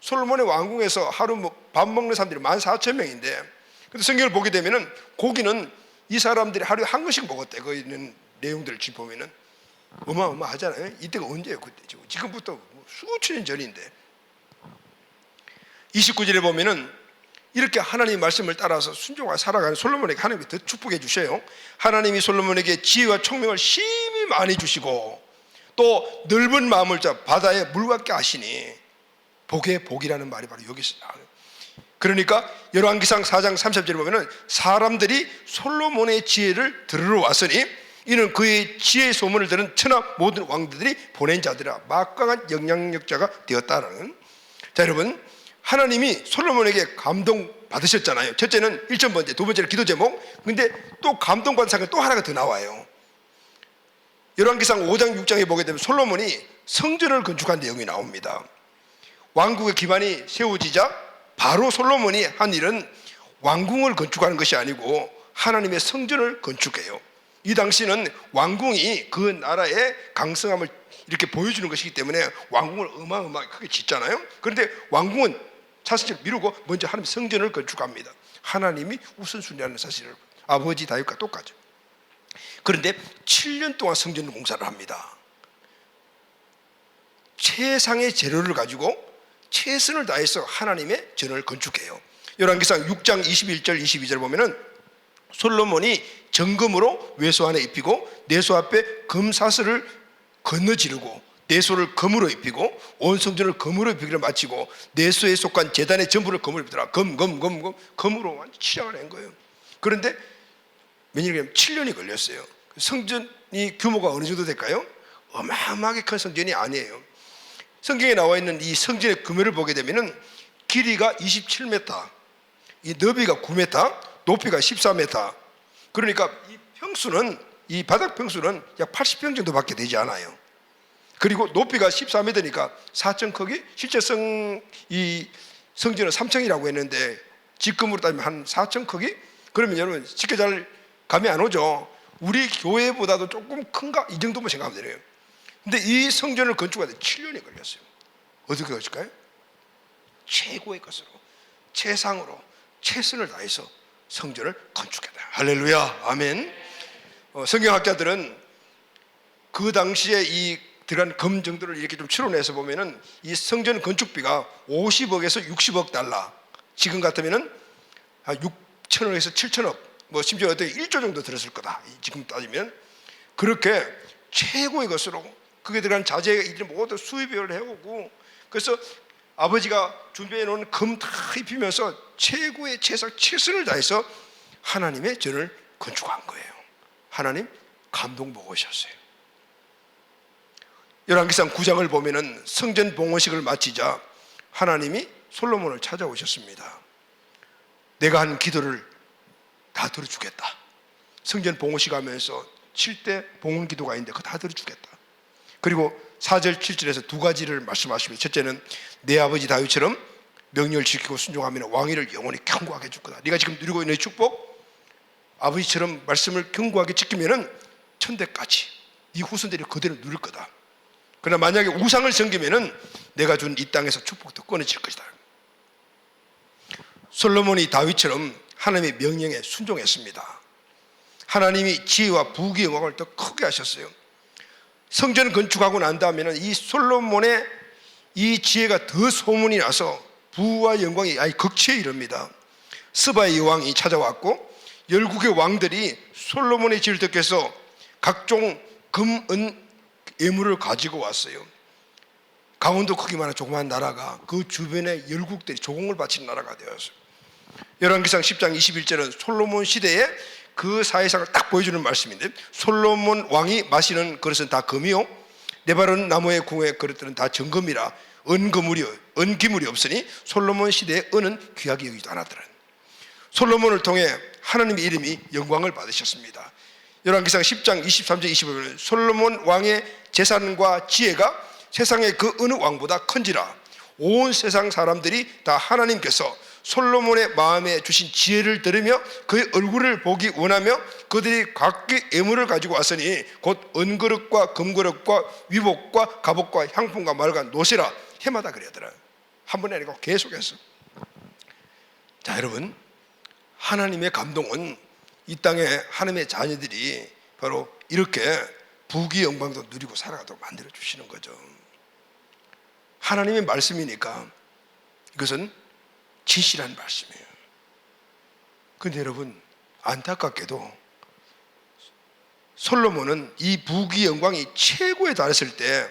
솔로몬의 왕궁에서 하루 밥 먹는 사람들이 14,000명인데, 근데 성경을 보게 되면은 고기는 이 사람들이 하루에 한 건씩 먹었대. 거기 있는 내용들을 지금 보면은 어마어마하잖아요. 이때가 언제예요? 그때죠. 지금부터 수천 년 전인데. 29절에 보면은 이렇게 하나님의 말씀을 따라서 순종하고 살아가는 솔로몬에게 하나님이 더 축복해 주셔요. 하나님이 솔로몬에게 지혜와 총명을 심히 많이 주시고 또 넓은 마음을 바다에 물 같게 하시니, 복의 복이라는 말이 바로 여기서 나와요. 그러니까 열왕기상 4장 30절에 보면은 사람들이 솔로몬의 지혜를 들으러 왔으니 이는 그의 지혜의 소문을 들은 천하 모든 왕들이 보낸 자들아 막강한 영향력자가 되었다라는. 자, 여러분, 하나님이 솔로몬에게 감동 받으셨잖아요. 첫째는 1,000번째, 두 번째는 기도 제목. 근데 또 감동받은 사건이 또 하나가 더 나와요. 열왕기상 5장 6장에 보게 되면 솔로몬이 성전을 건축한 내용이 나옵니다. 왕국의 기반이 세워지자 바로 솔로몬이 한 일은 왕궁을 건축하는 것이 아니고 하나님의 성전을 건축해요. 이 당시는 왕궁이 그 나라의 강성함을 이렇게 보여주는 것이기 때문에 왕궁을 어마어마하게 크게 짓잖아요. 그런데 왕궁은 사실 미루고 먼저 하나님 성전을 건축합니다. 하나님이 우선순위라는 사실을 아버지 다윗과 똑같죠. 그런데 7년 동안 성전 공사를 합니다. 최상의 재료를 가지고 최선을 다해서 하나님의 전을 건축해요. 열왕기상 6장 21절 22절 보면은 솔로몬이 정금으로 외소 안에 입히고 내소 앞에 금사슬을 건너지르고 내소를 금으로 입히고 온 성전을 금으로 입히기를 마치고 내소에 속한 제단의 전부를 금으로 입히더라. 금으로 완전 치장을 한 거예요. 그런데 몇 년이면 7년이 걸렸어요. 성전이 규모가 어느 정도 될까요? 어마어마하게 큰 성전이 아니에요. 성경에 나와 있는 이 성전의 규모를 보게 되면은 길이가 27m, 이 너비가 9m, 높이가 14m. 그러니까 이 평수는, 이 바닥 평수는 약 80평 정도밖에 되지 않아요. 그리고 높이가 14m니까 4층 크기, 실제 이 성전은 3층이라고 했는데 지금으로 따지면 한 4층 크기? 그러면 여러분 쉽게 잘 감이 안 오죠. 우리 교회보다도 조금 큰가? 이 정도만 생각하면 되네요. 근데 이 성전을 건축하는데 7년이 걸렸어요. 어떻게 했을까요? 최고의 것으로, 최상으로, 최선을 다해서 성전을 건축했다. 할렐루야, 아멘. 성경학자들은 그 당시에 이 들어간 금 정도를 이렇게 좀 추론해서 보면은 이 성전 건축비가 50억에서 60억 달러, 지금 같으면은 한 6천억에서 7천억, 뭐 심지어 어떻게 1조 정도 들었을 거다. 지금 따지면 그렇게 최고의 것으로 그게 들어간 자재들이 모두 수입을 해오고, 그래서 아버지가 준비해 놓은 금 다 입히면서 최고의 최선을 다해서 하나님의 전을 건축한 거예요. 하나님 감동 보고 오셨어요. 열왕기상 9장을 보면은 성전 봉헌식을 마치자 하나님이 솔로몬을 찾아오셨습니다. 내가 한 기도를 다 들어주겠다. 성전 봉헌식 하면서 7대 봉헌 기도가 있는데 그거 다 들어주겠다. 그리고 4절 7절에서 두 가지를 말씀하십니다. 첫째는 내 아버지 다윗처럼 명령을 지키고 순종하면 왕위를 영원히 견고하게 해줄 거다. 네가 지금 누리고 있는 축복, 아버지처럼 말씀을 견고하게 지키면은 천대까지 네 후손들이 그대로 누릴 거다. 그러나 만약에 우상을 섬기면은 내가 준 이 땅에서 축복도 끊어질 것이다. 솔로몬이 다윗처럼 하나님의 명령에 순종했습니다. 하나님이 지혜와 부귀 영광을 더 크게 하셨어요. 성전 건축하고 난 다음에는 이 솔로몬의 이 지혜가 더 소문이 나서 부와 영광이 아예 극치에 이릅니다. 스바의 여왕이 찾아왔고 열국의 왕들이 솔로몬의 지혜를 듣기 위해서 각종 금, 은, 예물을 가지고 왔어요. 강원도 크기만 한 조그마한 나라가 그 주변의 열국들이 조공을 바치는 나라가 되었어요. 열왕기상 10장 21절은 솔로몬 시대에 그 사회상을 딱 보여주는 말씀인데, 솔로몬 왕이 마시는 그릇은 다 금이요 레바논 나무의 궁의 그릇들은 다 정금이라 은기물이 없으니 솔로몬 시대의 은은 귀하게 여기지도 않았더라. 솔로몬을 통해 하나님의 이름이 영광을 받으셨습니다. 열왕기상 10장 23절 25절은 솔로몬 왕의 재산과 지혜가 세상의 그 어느 왕보다 큰지라 온 세상 사람들이 다 하나님께서 솔로몬의 마음에 주신 지혜를 들으며 그의 얼굴을 보기 원하며 그들이 각기 예물을 가지고 왔으니 곧 은그릇과 금그릇과 위복과 갑옷과 향품과 말과 노새라 해마다 그러더라. 한 번에 아니고 계속해서. 자, 여러분, 하나님의 감동은 이 땅에 하나님의 자녀들이 바로 이렇게 부귀 영광도 누리고 살아가도록 만들어 주시는 거죠. 하나님의 말씀이니까 이것은 진실한 말씀이에요. 그런데 여러분, 안타깝게도 솔로몬은 이 부귀 영광이 최고에 달했을 때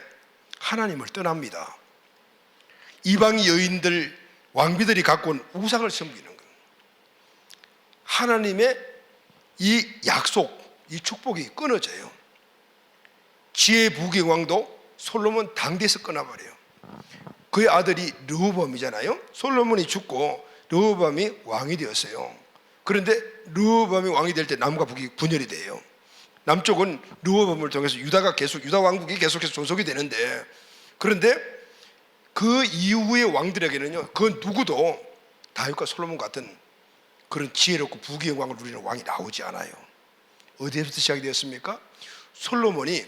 하나님을 떠납니다. 이방 여인들, 왕비들이 갖고 온 우상을 섬기는 거예요. 하나님의 이 약속, 이 축복이 끊어져요. 지혜의 부귀 영광도 솔로몬 당대에서 끊어버려요. 그의 아들이 르호보암이잖아요. 솔로몬이 죽고 르호보암이 왕이 되었어요. 그런데 르호보암이 왕이 될 때 남과 북이 분열이 돼요. 남쪽은 르호보암을 통해서 유다 왕국이 계속해서 존속이 되는데, 그런데 그 이후의 왕들에게는요, 그 누구도 다윗과 솔로몬 같은 그런 지혜롭고 부귀 영광을 누리는 왕이 나오지 않아요. 어디에서부터 시작이 되었습니까? 솔로몬이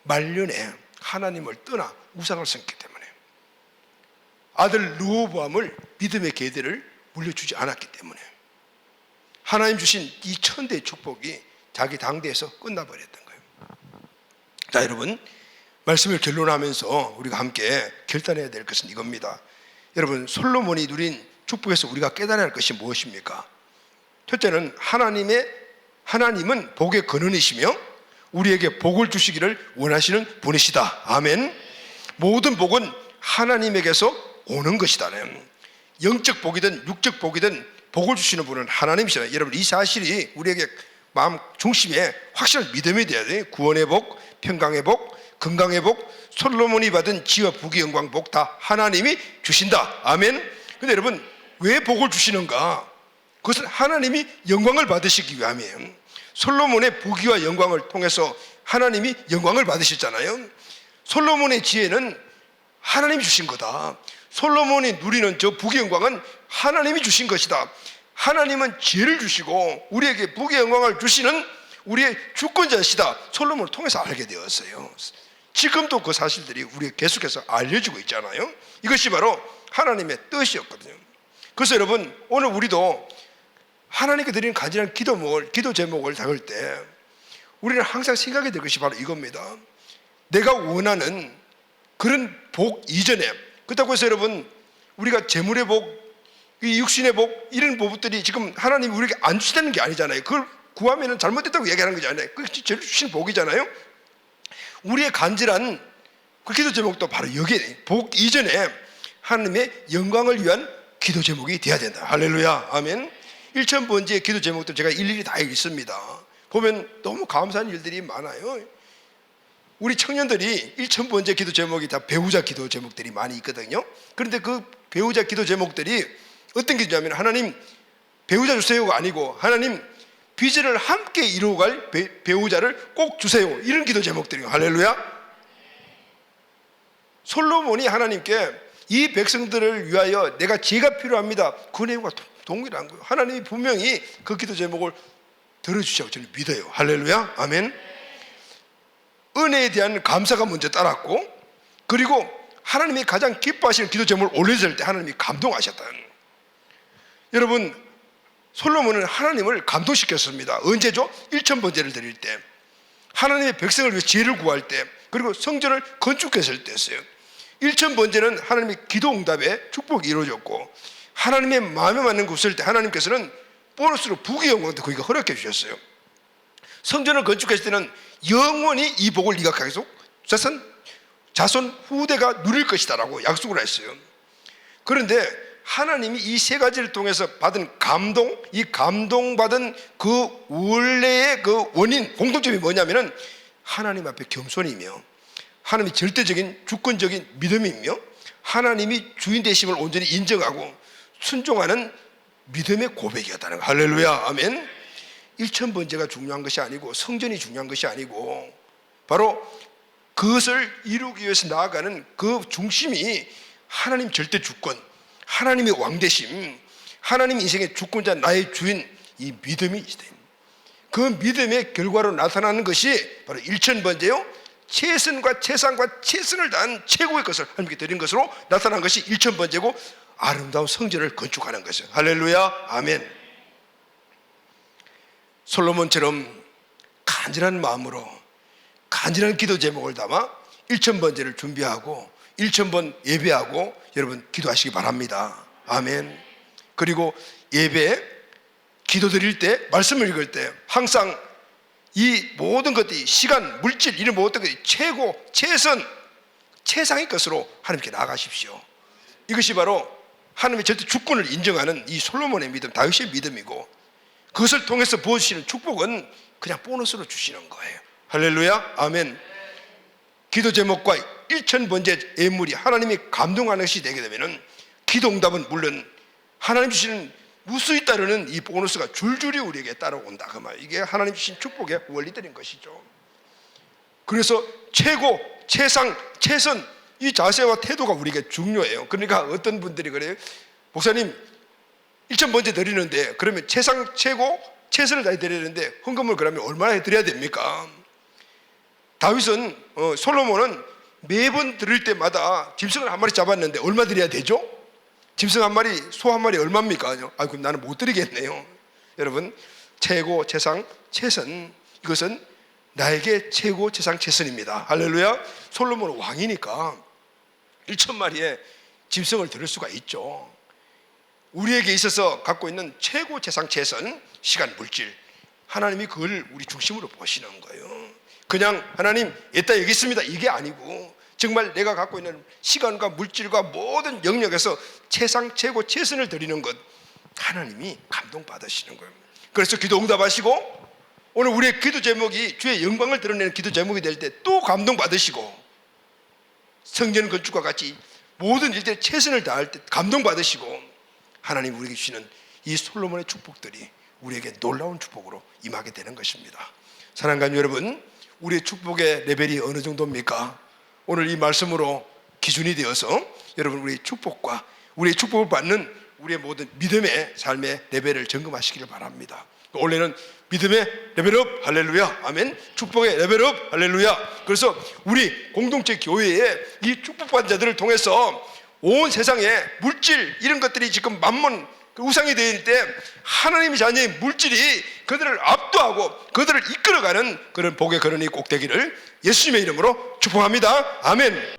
말년에 하나님을 떠나 우상을 섬겼기 때문에, 아들 르호보암을 믿음의 계대를 물려주지 않았기 때문에 하나님 주신 이 천대의 축복이 자기 당대에서 끝나버렸던 거예요. 자, 여러분, 말씀을 결론하면서 우리가 함께 결단해야 될 것은 이겁니다. 여러분, 솔로몬이 누린 축복에서 우리가 깨달아야 할 것이 무엇입니까? 첫째는 하나님은 복의 근원이시며 우리에게 복을 주시기를 원하시는 분이시다. 아멘. 모든 복은 하나님에게서 오는 것이다. 영적 복이든 육적 복이든 복을 주시는 분은 하나님이시다. 여러분, 이 사실이 우리에게 마음 중심에 확실한 믿음이 돼야 돼요. 구원의 복, 평강의 복, 건강의 복, 솔로몬이 받은 지혜와 부귀 영광 복 다 하나님이 주신다. 아멘. 근데 여러분, 왜 복을 주시는가? 그것은 하나님이 영광을 받으시기 위함이에요. 솔로몬의 부귀와 영광을 통해서 하나님이 영광을 받으셨잖아요. 솔로몬의 지혜는 하나님이 주신 거다. 솔로몬이 누리는 저 부귀 영광은 하나님이 주신 것이다. 하나님은 지혜를 주시고 우리에게 부귀 영광을 주시는 우리의 주권자시다. 솔로몬을 통해서 알게 되었어요. 지금도 그 사실들이 우리에게 계속해서 알려지고 있잖아요. 이것이 바로 하나님의 뜻이었거든요. 그래서 여러분, 오늘 우리도 하나님께 드리는 간절한 기도 제목을 담을 때 우리는 항상 생각해야 될 것이 바로 이겁니다. 내가 원하는 그런 복 이전에, 그렇다고 해서 여러분, 우리가 재물의 복, 육신의 복, 이런 복들이 지금 하나님이 우리에게 안 주시다는 게 아니잖아요. 그걸 구하면 잘못됐다고 얘기하는 거지 않아요. 그게 제일 주신 복이잖아요. 우리의 간절한 그 기도 제목도 바로 여기에, 복 이전에 하나님의 영광을 위한 기도 제목이 되어야 된다. 할렐루야. 아멘. 1000번째 기도 제목도 제가 일일이 다 읽습니다. 보면 너무 감사한 일들이 많아요. 우리 청년들이 1000번째 기도 제목이 다 배우자 기도 제목들이 많이 있거든요. 그런데 그 배우자 기도 제목들이 어떤 기도냐면, 하나님 배우자 주세요가 아니고, 하나님 비전을 함께 이루어갈 배우자를 꼭 주세요, 이런 기도 제목들이에요. 할렐루야. 솔로몬이 하나님께 이 백성들을 위하여 내가 지혜가 필요합니다, 그 내용과 동일한 거예요. 하나님이 분명히 그 기도 제목을 들어주시라고 저는 믿어요. 할렐루야. 아멘. 은혜에 대한 감사가 먼저 따랐고, 그리고 하나님이 가장 기뻐하시는 기도 제목을 올려줄 때 하나님이 감동하셨다. 여러분, 솔로몬은 하나님을 감동시켰습니다. 언제죠? 1000번제를 드릴 때, 하나님의 백성을 위해 지혜를 구할 때, 그리고 성전을 건축했을 때였어요. 1000번제는 하나님의 기도 응답에 축복이 이루어졌고, 하나님의 마음에 맞는 곳을 때 하나님께서는 보너스로 부귀 영광도 거기가 허락해 주셨어요. 성전을 건축했을 때는 영원히 이 복을 네가 계속 자손 후대가 누릴 것이다라고 약속을 했어요. 그런데 하나님이 이 세 가지를 통해서 받은 감동, 이 감동받은 그 원래의 그 원인, 공통점이 뭐냐면은 하나님 앞에 겸손이며, 하나님의 절대적인 주권적인 믿음이며, 하나님이 주인 되심을 온전히 인정하고 순종하는 믿음의 고백이었다는 거. 할렐루야, 아멘. 1000번제가 중요한 것이 아니고, 성전이 중요한 것이 아니고, 바로 그것을 이루기 위해서 나아가는 그 중심이 하나님 절대 주권, 하나님의 왕되심, 하나님 인생의 주권자, 나의 주인, 이 믿음이 있어요. 그 믿음의 결과로 나타나는 것이 바로 1000번제요, 최선과 최상과 최선을 다한 최고의 것을 하나님께 드린 것으로 나타난 것이 1000번제고 아름다운 성전을 건축하는 것이죠. 할렐루야, 아멘. 솔로몬처럼 간절한 마음으로 간절한 기도 제목을 담아 1000번제를 준비하고 1000번 예배하고 여러분 기도하시기 바랍니다. 아멘. 그리고 예배, 기도 드릴 때, 말씀을 읽을 때 항상 이 모든 것들이 시간, 물질, 이런 모든 것들이 최고, 최선, 최상의 것으로 하나님께 나아가십시오. 이것이 바로 하나님의 절대 주권을 인정하는 이 솔로몬의 믿음, 다윗의 믿음이고, 그것을 통해서 부어주시는 축복은 그냥 보너스로 주시는 거예요. 할렐루야, 아멘. 기도 제목과 1000번제 예물이 하나님이 감동하는 것이 되게 되면은 기도 응답은 물론 하나님 주시는 무수히 따르는 이 보너스가 줄줄이 우리에게 따라온다, 그 말. 이게 하나님 주신 축복의 원리들인 것이죠. 그래서 최고, 최상, 최선, 이 자세와 태도가 우리에게 중요해요. 그러니까 어떤 분들이 그래요. 목사님 1000번제 드리는데 그러면 최상, 최고, 최선을 다해 드리는데 헌금을 그러면 얼마나 드려야 됩니까? 다윗은 솔로몬은 매번 드릴 때마다 짐승을 한 마리 잡았는데 얼마 드려야 되죠? 짐승 한 마리, 소 한 마리 얼마입니까? 그럼 나는 못 드리겠네요. 여러분, 최고, 최상, 최선, 이것은 나에게 최고, 최상, 최선입니다. 할렐루야. 솔로몬은 왕이니까 1000마리의 짐승을 드릴 수가 있죠. 우리에게 있어서 갖고 있는 최고, 최상, 최선, 시간, 물질, 하나님이 그걸 우리 중심으로 보시는 거예요. 그냥 하나님 애따 여기 있습니다, 이게 아니고 정말 내가 갖고 있는 시간과 물질과 모든 영역에서 최상, 최고, 최선을 드리는 것, 하나님이 감동받으시는 거예요. 그래서 기도 응답하시고 오늘 우리의 기도 제목이 주의 영광을 드러내는 기도 제목이 될 때 또 감동받으시고, 성전 건축과 같이 모든 일들에 최선을 다할 때 감동받으시고, 하나님 우리에게 주시는 이 솔로몬의 축복들이 우리에게 놀라운 축복으로 임하게 되는 것입니다. 사랑하는 여러분, 우리의 축복의 레벨이 어느 정도입니까? 오늘 이 말씀으로 기준이 되어서 여러분 우리의 축복과 우리의 축복을 받는 우리의 모든 믿음의 삶의 레벨을 점검하시기를 바랍니다. 원래는 믿음의 레벨업, 할렐루야, 아멘. 축복의 레벨업, 할렐루야. 그래서 우리 공동체 교회에 이 축복받은 자들을 통해서 온 세상에 물질 이런 것들이 지금 만몬 우상이 되어 있을 때 하나님의 자녀의 물질이 그들을 압도하고 그들을 이끌어가는 그런 복의 근원이 꼭 되기를 예수님의 이름으로 축복합니다. 아멘.